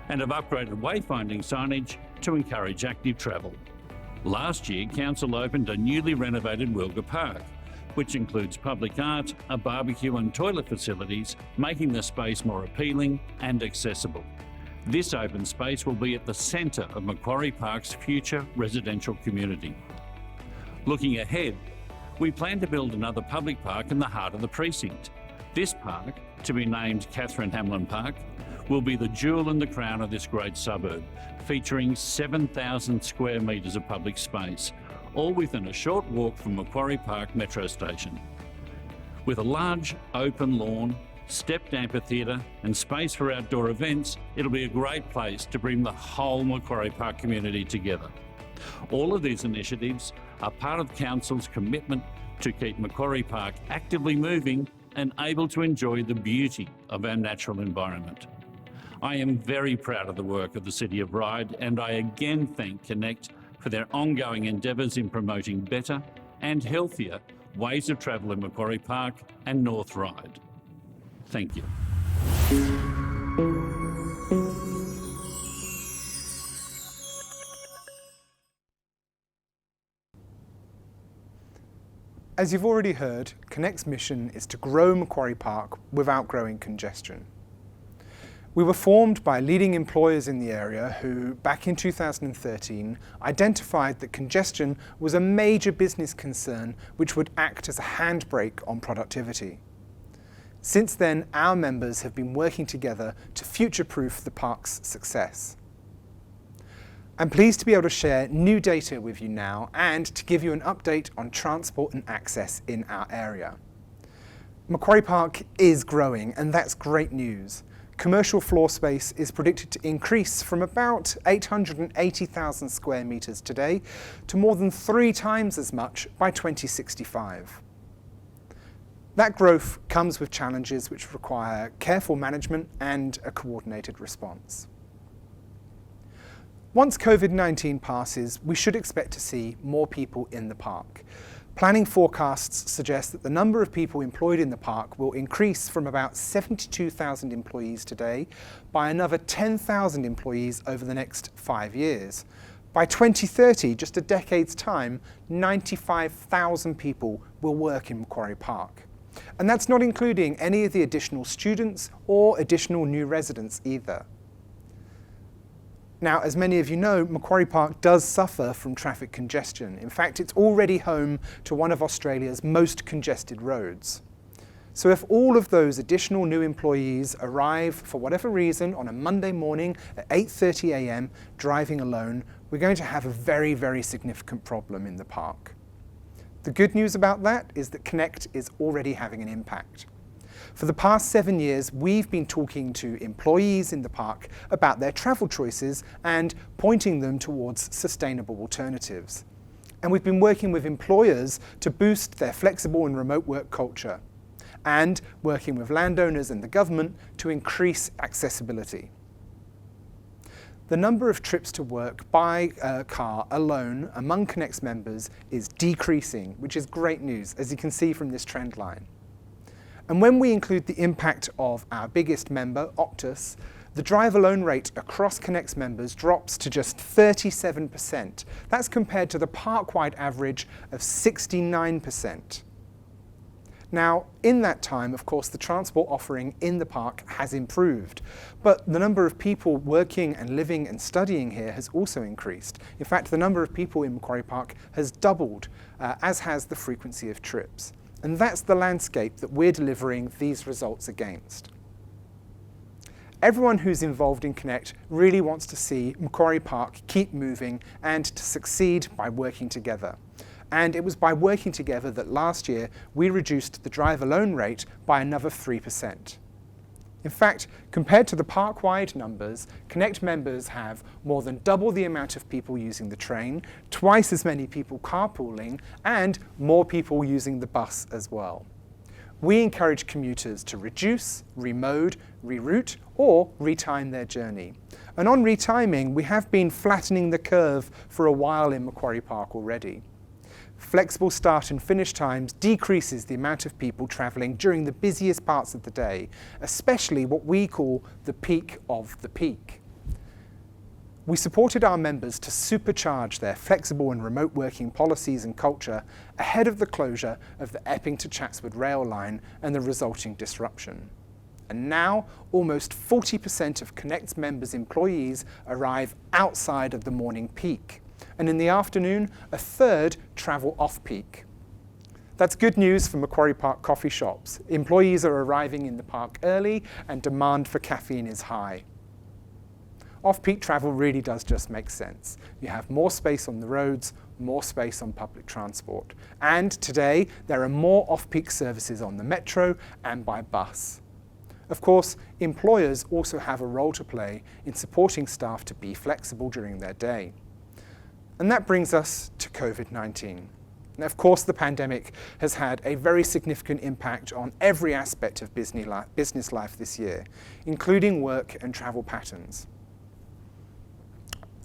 and have upgraded wayfinding signage to encourage active travel. Last year, Council opened a newly renovated Wilga Park, which includes public art, a barbecue and toilet facilities, making the space more appealing and accessible. This open space will be at the centre of Macquarie Park's future residential community. Looking ahead, we plan to build another public park in the heart of the precinct. This park, to be named Catherine Hamlin Park, will be the jewel in the crown of this great suburb, featuring 7,000 square metres of public space, all within a short walk from Macquarie Park metro station. With a large open lawn, stepped amphitheatre and space for outdoor events, it'll be a great place to bring the whole Macquarie Park community together. All of these initiatives are part of Council's commitment to keep Macquarie Park actively moving and able to enjoy the beauty of our natural environment. I am very proud of the work of the City of Ryde, and I again thank Connect for their ongoing endeavours in promoting better and healthier ways of travel in Macquarie Park and North Ryde. Thank you. As you've already heard, Connect's mission is to grow Macquarie Park without growing congestion. We were formed by leading employers in the area who, back in 2013, identified that congestion was a major business concern which would act as a handbrake on productivity. Since then, our members have been working together to future-proof the park's success. I'm pleased to be able to share new data with you now and to give you an update on transport and access in our area. Macquarie Park is growing, and that's great news. Commercial floor space is predicted to increase from about 880,000 square metres today to more than 3 times as much by 2065. That growth comes with challenges which require careful management and a coordinated response. Once COVID-19 passes, we should expect to see more people in the park. Planning forecasts suggest that the number of people employed in the park will increase from about 72,000 employees today by another 10,000 employees over the next 5 years. By 2030, just a decade's time, 95,000 people will work in Macquarie Park. And that's not including any of the additional students or additional new residents either. Now, as many of you know, Macquarie Park does suffer from traffic congestion. In fact, it's already home to one of Australia's most congested roads. So if all of those additional new employees arrive for whatever reason on a Monday morning at 8:30 a.m. driving alone, we're going to have a very, very significant problem in the park. The good news about that is that Connect is already having an impact. For the past 7 years, we've been talking to employees in the park about their travel choices and pointing them towards sustainable alternatives. And we've been working with employers to boost their flexible and remote work culture, and working with landowners and the government to increase accessibility. The number of trips to work by car alone among Connect's members is decreasing, which is great news, as you can see from this trend line. And when we include the impact of our biggest member, Optus, the drive-alone rate across Connect's members drops to just 37%. That's compared to the park-wide average of 69%. Now, in that time, of course, the transport offering in the park has improved, but the number of people working and living and studying here has also increased. In fact, the number of people in Macquarie Park has doubled, as has the frequency of trips. And that's the landscape that we're delivering these results against. Everyone who's involved in Connect really wants to see Macquarie Park keep moving and to succeed by working together. And it was by working together that last year we reduced the drive-alone rate by another 3%. In fact, compared to the park-wide numbers, Connect members have more than double the amount of people using the train, twice as many people carpooling, and more people using the bus as well. We encourage commuters to reduce, remode, reroute, or retime their journey. And on retiming, we have been flattening the curve for a while in Macquarie Park already. Flexible start and finish times decreases the amount of people travelling during the busiest parts of the day, especially what we call the peak of the peak. We supported our members to supercharge their flexible and remote working policies and culture ahead of the closure of the Epping to Chatswood rail line and the resulting disruption. And now, almost 40% of Connect's members' employees arrive outside of the morning peak. And in the afternoon, a third travel off-peak. That's good news for Macquarie Park coffee shops. Employees are arriving in the park early and demand for caffeine is high. Off-peak travel really does just make sense. You have more space on the roads, more space on public transport. And today, there are more off-peak services on the metro and by bus. Of course, employers also have a role to play in supporting staff to be flexible during their day. And that brings us to COVID-19. Now, of course, the pandemic has had a very significant impact on every aspect of business life this year, including work and travel patterns.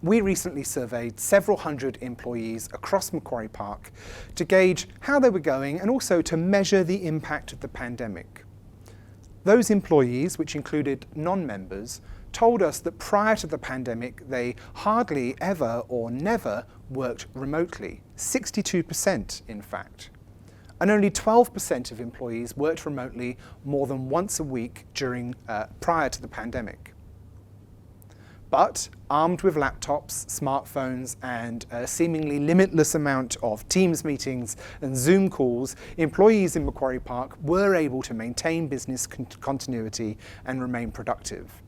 We recently surveyed several hundred employees across Macquarie Park to gauge how they were going and also to measure the impact of the pandemic. Those employees, which included non-members, told us that prior to the pandemic, they hardly ever or never worked remotely, 62% in fact. And only 12% of employees worked remotely more than once a week prior to the pandemic. But armed with laptops, smartphones, and a seemingly limitless amount of Teams meetings and Zoom calls, employees in Macquarie Park were able to maintain business continuity and remain productive.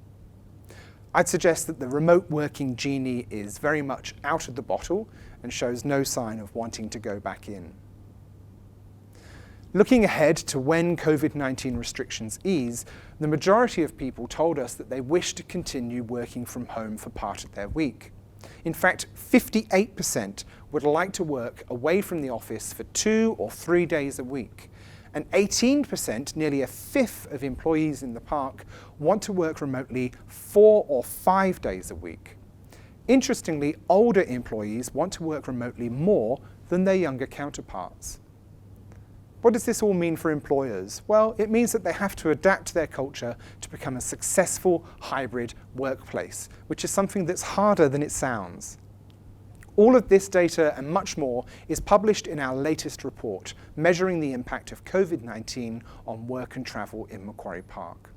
I'd suggest that the remote working genie is very much out of the bottle and shows no sign of wanting to go back in. Looking ahead to when COVID-19 restrictions ease, the majority of people told us that they wish to continue working from home for part of their week. In fact, 58% would like to work away from the office for 2 or 3 days a week. And 18%, nearly a fifth of employees in the park, want to work remotely 4 or 5 days a week. Interestingly, older employees want to work remotely more than their younger counterparts. What does this all mean for employers? Well, it means that they have to adapt their culture to become a successful hybrid workplace, which is something that's harder than it sounds. All of this data and much more is published in our latest report, measuring the impact of COVID-19 on work and travel in Macquarie Park.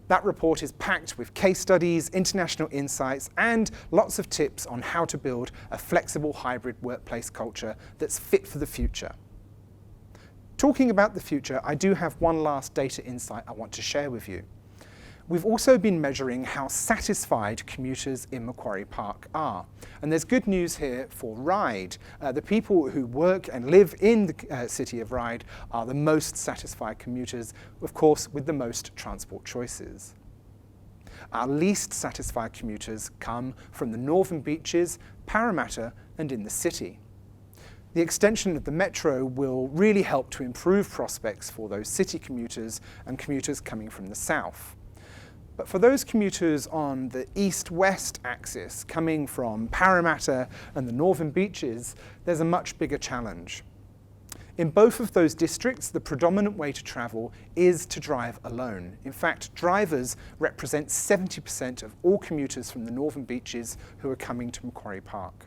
That report is packed with case studies, international insights, and lots of tips on how to build a flexible hybrid workplace culture that's fit for the future. Talking about the future, I do have one last data insight I want to share with you. We've also been measuring how satisfied commuters in Macquarie Park are. And there's good news here for Ryde. The people who work and live in the City of Ryde are the most satisfied commuters, of course, with the most transport choices. Our least satisfied commuters come from the Northern Beaches, Parramatta and in the city. The extension of the metro will really help to improve prospects for those city commuters and commuters coming from the south. But for those commuters on the east-west axis, coming from Parramatta and the Northern Beaches, there's a much bigger challenge. In both of those districts, the predominant way to travel is to drive alone. In fact, drivers represent 70% of all commuters from the Northern Beaches who are coming to Macquarie Park.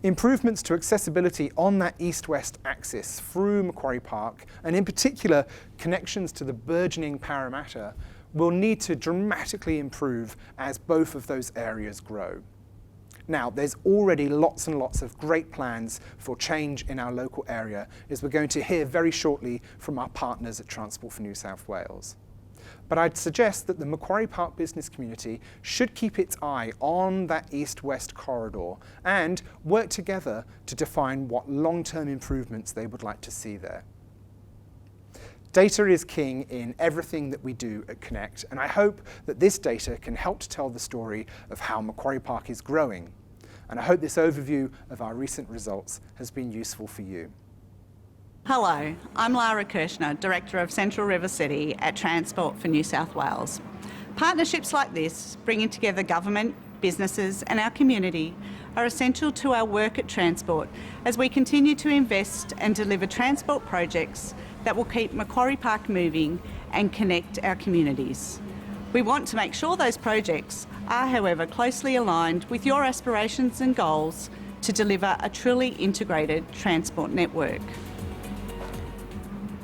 Improvements to accessibility on that east-west axis through Macquarie Park, and in particular connections to the burgeoning Parramatta, will need to dramatically improve as both of those areas grow. Now, there's already lots and lots of great plans for change in our local area, as we're going to hear very shortly from our partners at Transport for New South Wales. But I'd suggest that the Macquarie Park business community should keep its eye on that east-west corridor and work together to define what long-term improvements they would like to see there. Data is king in everything that we do at Connect, and I hope that this data can help to tell the story of how Macquarie Park is growing. And I hope this overview of our recent results has been useful for you. Hello, I'm Lara Kirchner, Director of Central River City at Transport for New South Wales. Partnerships like this, bringing together government, businesses and our community, are essential to our work at Transport as we continue to invest and deliver transport projects that will keep Macquarie Park moving and connect our communities. We want to make sure those projects are, however, closely aligned with your aspirations and goals to deliver a truly integrated transport network.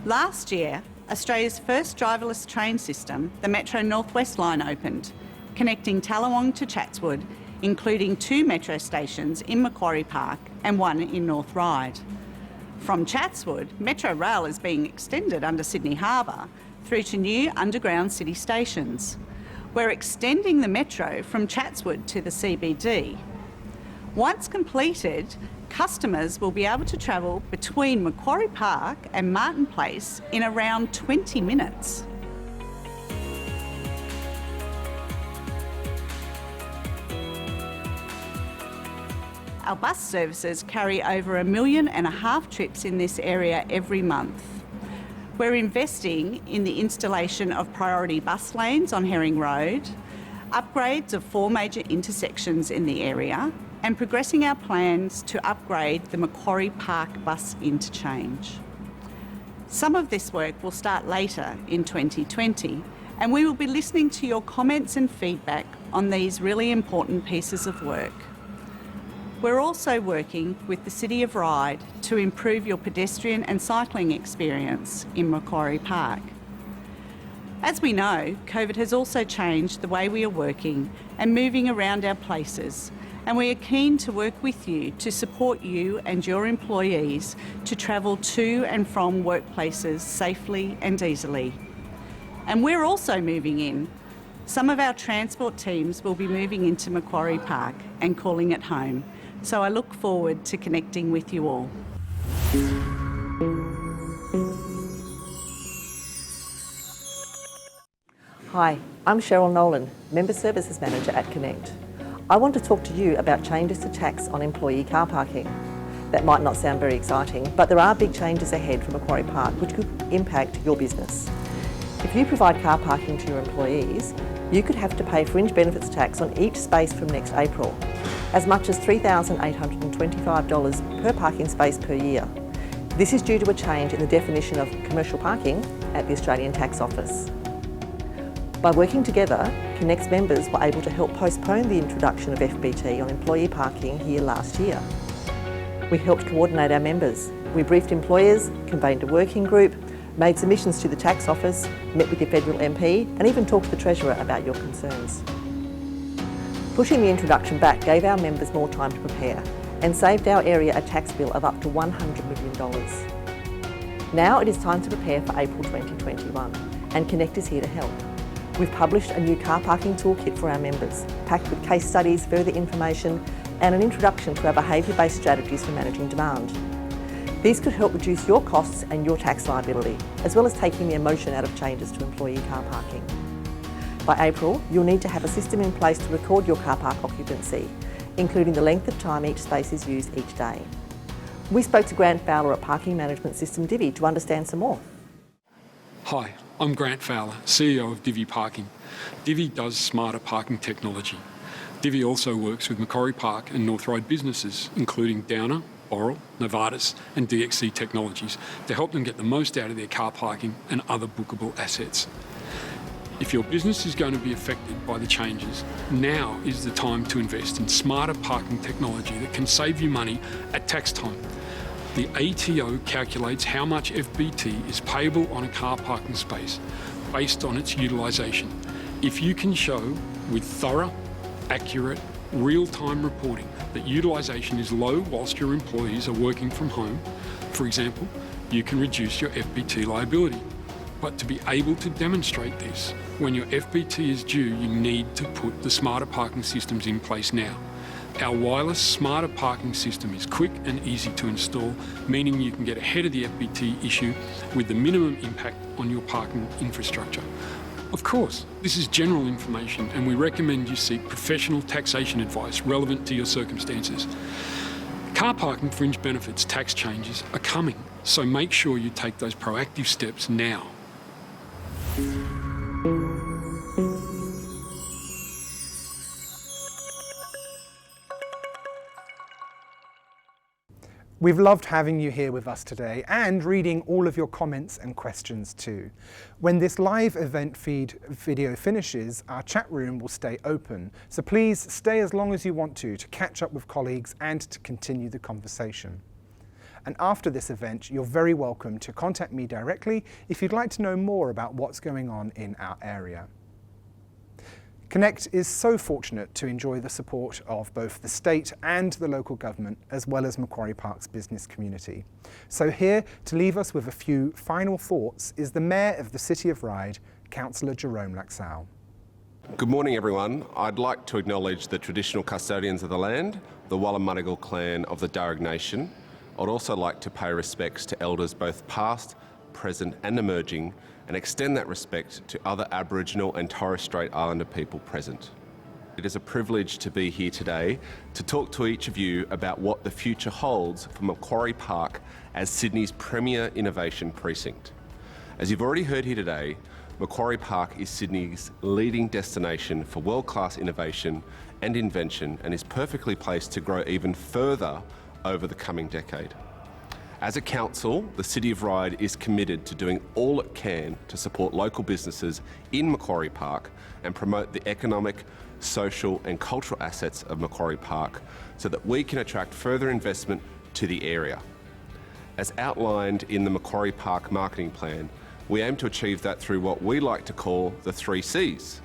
Last year, Australia's first driverless train system, the Metro North West line, opened, connecting Tallawong to Chatswood, including 2 metro stations in Macquarie Park and 1 in North Ryde. From Chatswood, Metro Rail is being extended under Sydney Harbour through to new underground city stations. We're extending the metro from Chatswood to the CBD. Once completed, customers will be able to travel between Macquarie Park and Martin Place in around 20 minutes. Our bus services carry over 1.5 million trips in this area every month. We're investing in the installation of priority bus lanes on Herring Road, upgrades of 4 major intersections in the area, and progressing our plans to upgrade the Macquarie Park bus interchange. Some of this work will start later in 2020, and we will be listening to your comments and feedback on these really important pieces of work. We're also working with the City of Ryde to improve your pedestrian and cycling experience in Macquarie Park. As we know, COVID has also changed the way we are working and moving around our places, and we are keen to work with you to support you and your employees to travel to and from workplaces safely and easily. And we're also moving in. Some of our transport teams will be moving into Macquarie Park and calling it home, so I look forward to connecting with you all. Hi, I'm Cheryl Nolan, Member Services Manager at Connect. I want to talk to you about changes to tax on employee car parking. That might not sound very exciting, but there are big changes ahead for Macquarie Park which could impact your business. If you provide car parking to your employees, you could have to pay fringe benefits tax on each space from next April, as much as $3,825 per parking space per year. This is due to a change in the definition of commercial parking at the Australian Tax Office. By working together, Connect's members were able to help postpone the introduction of FBT on employee parking here last year. We helped coordinate our members. We briefed employers, convened a working group, made submissions to the Tax Office, met with your federal MP, and even talked to the Treasurer about your concerns. Pushing the introduction back gave our members more time to prepare and saved our area a tax bill of up to $100 million. Now it is time to prepare for April 2021. and Connect is here to help. We've published a new car parking toolkit for our members, packed with case studies, further information and an introduction to our behaviour-based strategies for managing demand. These could help reduce your costs and your tax liability, as well as taking the emotion out of changes to employee car parking. By April, you'll need to have a system in place to record your car park occupancy, including the length of time each space is used each day. We spoke to Grant Fowler at parking management system Divvy to understand some more. Hi, I'm Grant Fowler, CEO of Divvy Parking. Divvy does smarter parking technology. Divvy also works with Macquarie Park and North Ryde businesses, including Downer, Boral, Novartis and DXC Technologies, to help them get the most out of their car parking and other bookable assets. If your business is going to be affected by the changes, now is the time to invest in smarter parking technology that can save you money at tax time. The ATO calculates how much FBT is payable on a car parking space based on its utilisation. If you can show with thorough, accurate, real-time reporting that utilisation is low whilst your employees are working from home, for example, you can reduce your FBT liability. But to be able to demonstrate this, when your FBT is due, you need to put the smarter parking systems in place now. Our wireless smarter parking system is quick and easy to install, meaning you can get ahead of the FBT issue with the minimum impact on your parking infrastructure. Of course, this is general information and we recommend you seek professional taxation advice relevant to your circumstances. Car parking fringe benefits tax changes are coming, so make sure you take those proactive steps now. We've loved having you here with us today and reading all of your comments and questions too. When this live event feed video finishes, our chat room will stay open, so please stay as long as you want to catch up with colleagues and to continue the conversation. And after this event, you're very welcome to contact me directly if you'd like to know more about what's going on in our area. Connect is so fortunate to enjoy the support of both the state and the local government, as well as Macquarie Park's business community. So here to leave us with a few final thoughts is the Mayor of the City of Ryde, Councillor Jerome Laxale. Good morning everyone. I'd like to acknowledge the traditional custodians of the land, the Wallumattagal clan of the Darug Nation. I'd also like to pay respects to elders both past, present and emerging, and extend that respect to other Aboriginal and Torres Strait Islander people present. It is a privilege to be here today to talk to each of you about what the future holds for Macquarie Park as Sydney's premier innovation precinct. As you've already heard here today, Macquarie Park is Sydney's leading destination for world-class innovation and invention and is perfectly placed to grow even further over the coming decade. As a council, the City of Ryde is committed to doing all it can to support local businesses in Macquarie Park and promote the economic, social and cultural assets of Macquarie Park so that we can attract further investment to the area. As outlined in the Macquarie Park marketing plan, we aim to achieve that through what we like to call the 3 C's: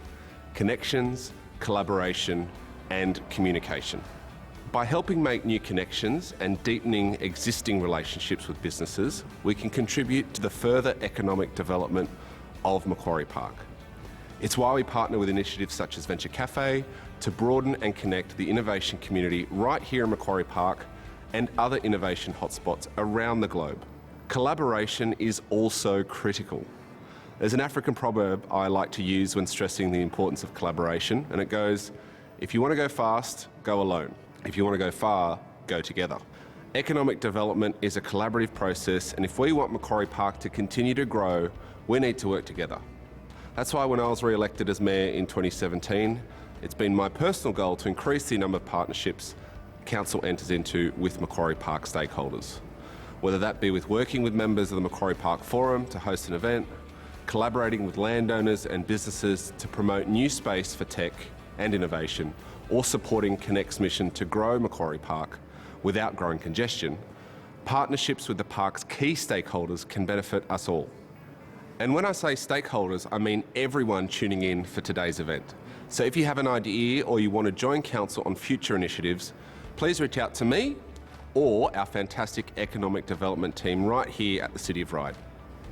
connections, collaboration and communication. By helping make new connections and deepening existing relationships with businesses, we can contribute to the further economic development of Macquarie Park. It's why we partner with initiatives such as Venture Cafe to broaden and connect the innovation community right here in Macquarie Park and other innovation hotspots around the globe. Collaboration is also critical. There's an African proverb I like to use when stressing the importance of collaboration, and it goes, if you want to go fast, go alone. If you want to go far, go together. Economic development is a collaborative process, and if we want Macquarie Park to continue to grow, we need to work together. That's why when I was re-elected as Mayor in 2017, it's been my personal goal to increase the number of partnerships Council enters into with Macquarie Park stakeholders. Whether that be with working with members of the Macquarie Park Forum to host an event, collaborating with landowners and businesses to promote new space for tech and innovation, or supporting Connect's mission to grow Macquarie Park without growing congestion, partnerships with the park's key stakeholders can benefit us all. And when I say stakeholders, I mean everyone tuning in for today's event. So if you have an idea or you want to join Council on future initiatives, please reach out to me or our fantastic economic development team right here at the City of Ryde.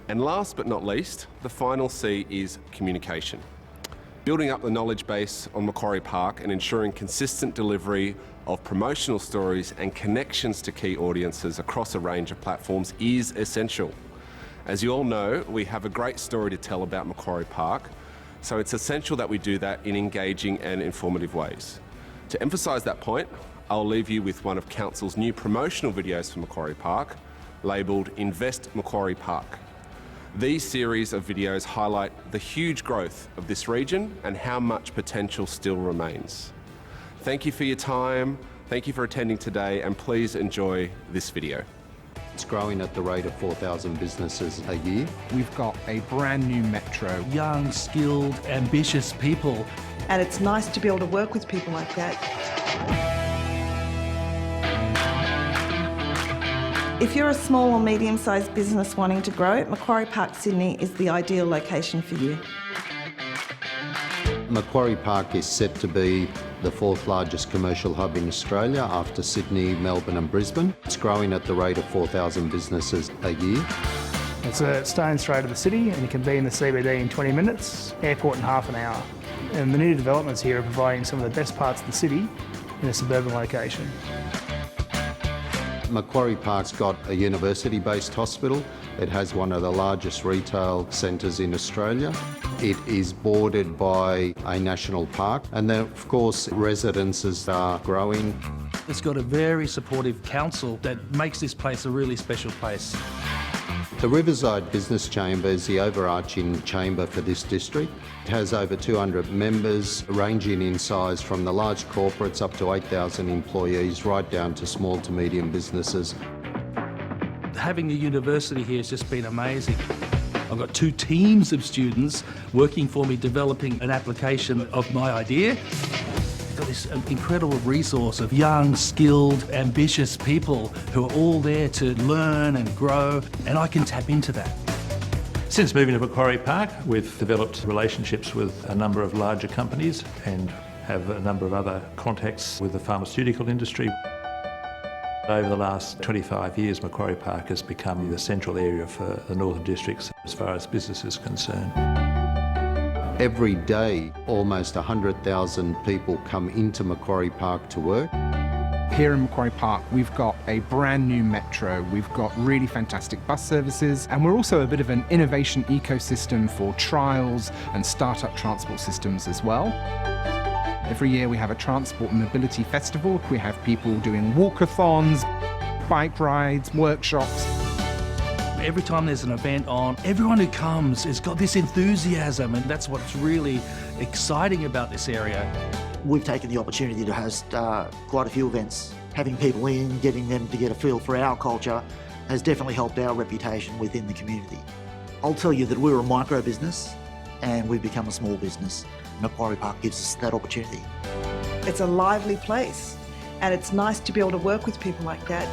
And last but not least, the final C is communication. Building up the knowledge base on Macquarie Park and ensuring consistent delivery of promotional stories and connections to key audiences across a range of platforms is essential. As you all know, we have a great story to tell about Macquarie Park, so it's essential that we do that in engaging and informative ways. To emphasise that point, I'll leave you with one of Council's new promotional videos for Macquarie Park, labelled Invest Macquarie Park. These series of videos highlight the huge growth of this region and how much potential still remains. Thank you for your time, thank you for attending today, and please enjoy this video. It's growing at the rate of 4,000 businesses a year. We've got a brand new metro. Young, skilled, ambitious people. And it's nice to be able to work with people like that. If you're a small or medium-sized business wanting to grow, Macquarie Park, Sydney is the ideal location for you. Macquarie Park is set to be the 4th largest commercial hub in Australia after Sydney, Melbourne and Brisbane. It's growing at the rate of 4,000 businesses a year. It's a stone's throw to the city and you can be in the CBD in 20 minutes, airport in half an hour. And the new developments here are providing some of the best parts of the city in a suburban location. Macquarie Park's got a university-based hospital. It has one of the largest retail centres in Australia. It is bordered by a national park, and then of course residences are growing. It's got a very supportive council that makes this place a really special place. The Riverside Business Chamber is the overarching chamber for this district. It has over 200 members, ranging in size from the large corporates up to 8,000 employees, right down to small to medium businesses. Having the university here has just been amazing. I've got 2 teams of students working for me, developing an application of my idea. I've got this incredible resource of young, skilled, ambitious people who are all there to learn and grow, and I can tap into that. Since moving to Macquarie Park, we've developed relationships with a number of larger companies and have a number of other contacts with the pharmaceutical industry. Over the last 25 years, Macquarie Park has become the central area for the Northern Districts as far as business is concerned. Every day, almost 100,000 people come into Macquarie Park to work. Here in Macquarie Park, we've got a brand new metro, we've got really fantastic bus services, and we're also a bit of an innovation ecosystem for trials and startup transport systems as well. Every year we have a transport and mobility festival. We have people doing walkathons, bike rides, workshops. Every time there's an event on, everyone who comes has got this enthusiasm, and that's what's really exciting about this area. We've taken the opportunity to host quite a few events. Having people in, getting them to get a feel for our culture has definitely helped our reputation within the community. I'll tell you that we're a micro business and we've become a small business. Macquarie Park gives us that opportunity. It's a lively place and it's nice to be able to work with people like that.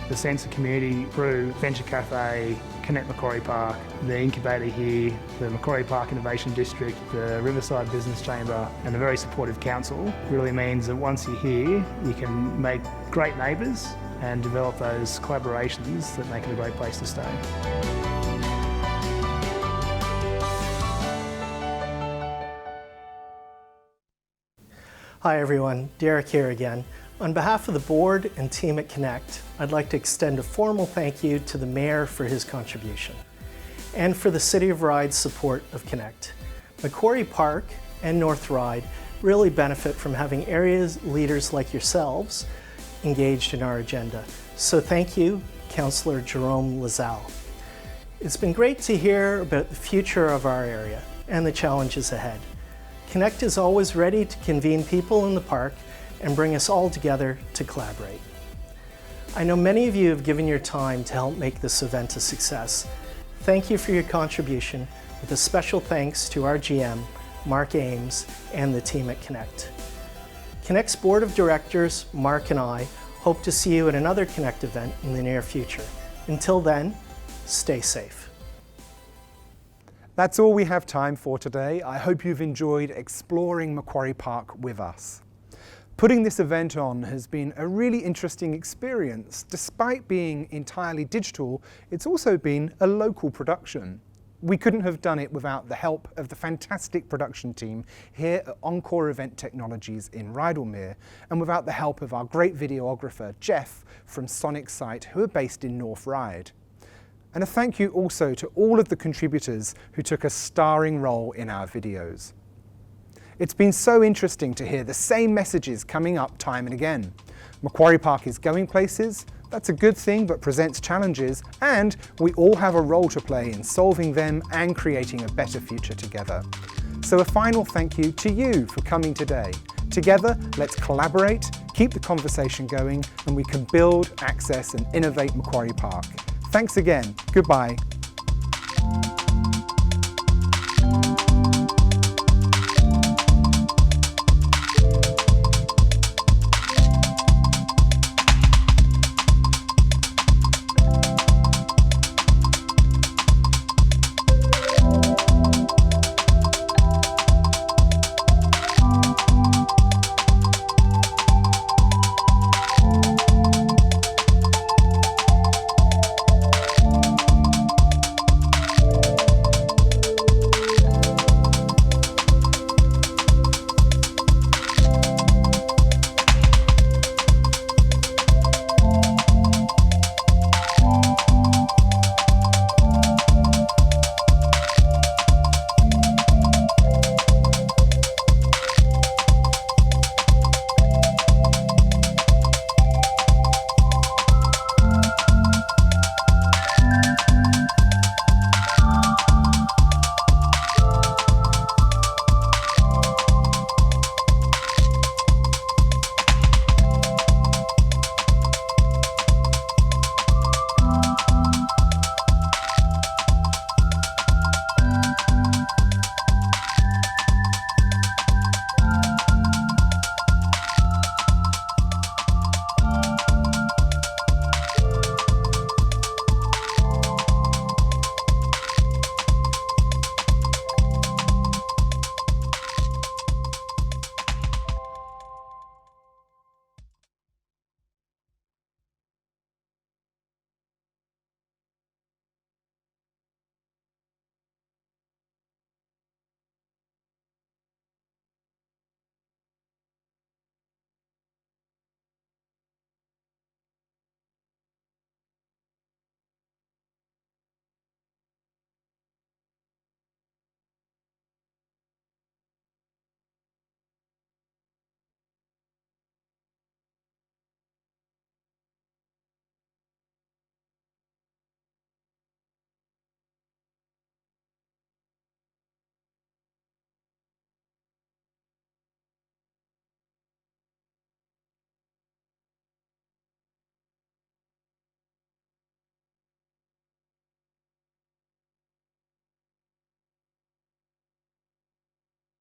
The sense of community through Venture Cafe, Connect Macquarie Park, the incubator here, the Macquarie Park Innovation District, the Riverside Business Chamber and a very supportive council really means that once you're here you can make great neighbours and develop those collaborations that make it a great place to stay. Hi everyone, Derek here again. On behalf of the board and team at Connect, I'd like to extend a formal thank you to the Mayor for his contribution and for the City of Ryde's support of Connect. Macquarie Park and North Ryde really benefit from having area leaders like yourselves engaged in our agenda. So thank you, Councillor Jerome Laxale. It's been great to hear about the future of our area and the challenges ahead. Connect is always ready to convene people in the park and bring us all together to collaborate. I know many of you have given your time to help make this event a success. Thank you for your contribution, with a special thanks to our GM, Mark Ames, and the team at Connect. Connect's Board of Directors, Mark and I, hope to see you at another Connect event in the near future. Until then, stay safe. That's all we have time for today. I hope you've enjoyed exploring Macquarie Park with us. Putting this event on has been a really interesting experience. Despite being entirely digital, it's also been a local production. We couldn't have done it without the help of the fantastic production team here at Encore Event Technologies in Rydalmere, and without the help of our great videographer Jeff from Sonic Site, who are based in North Ryde. And a thank you also to all of the contributors who took a starring role in our videos. It's been so interesting to hear the same messages coming up time and again. Macquarie Park is going places, that's a good thing, but presents challenges, and we all have a role to play in solving them and creating a better future together. So a final thank you to you for coming today. Together, let's collaborate, keep the conversation going, and we can build, access, and innovate Macquarie Park. Thanks again. Goodbye.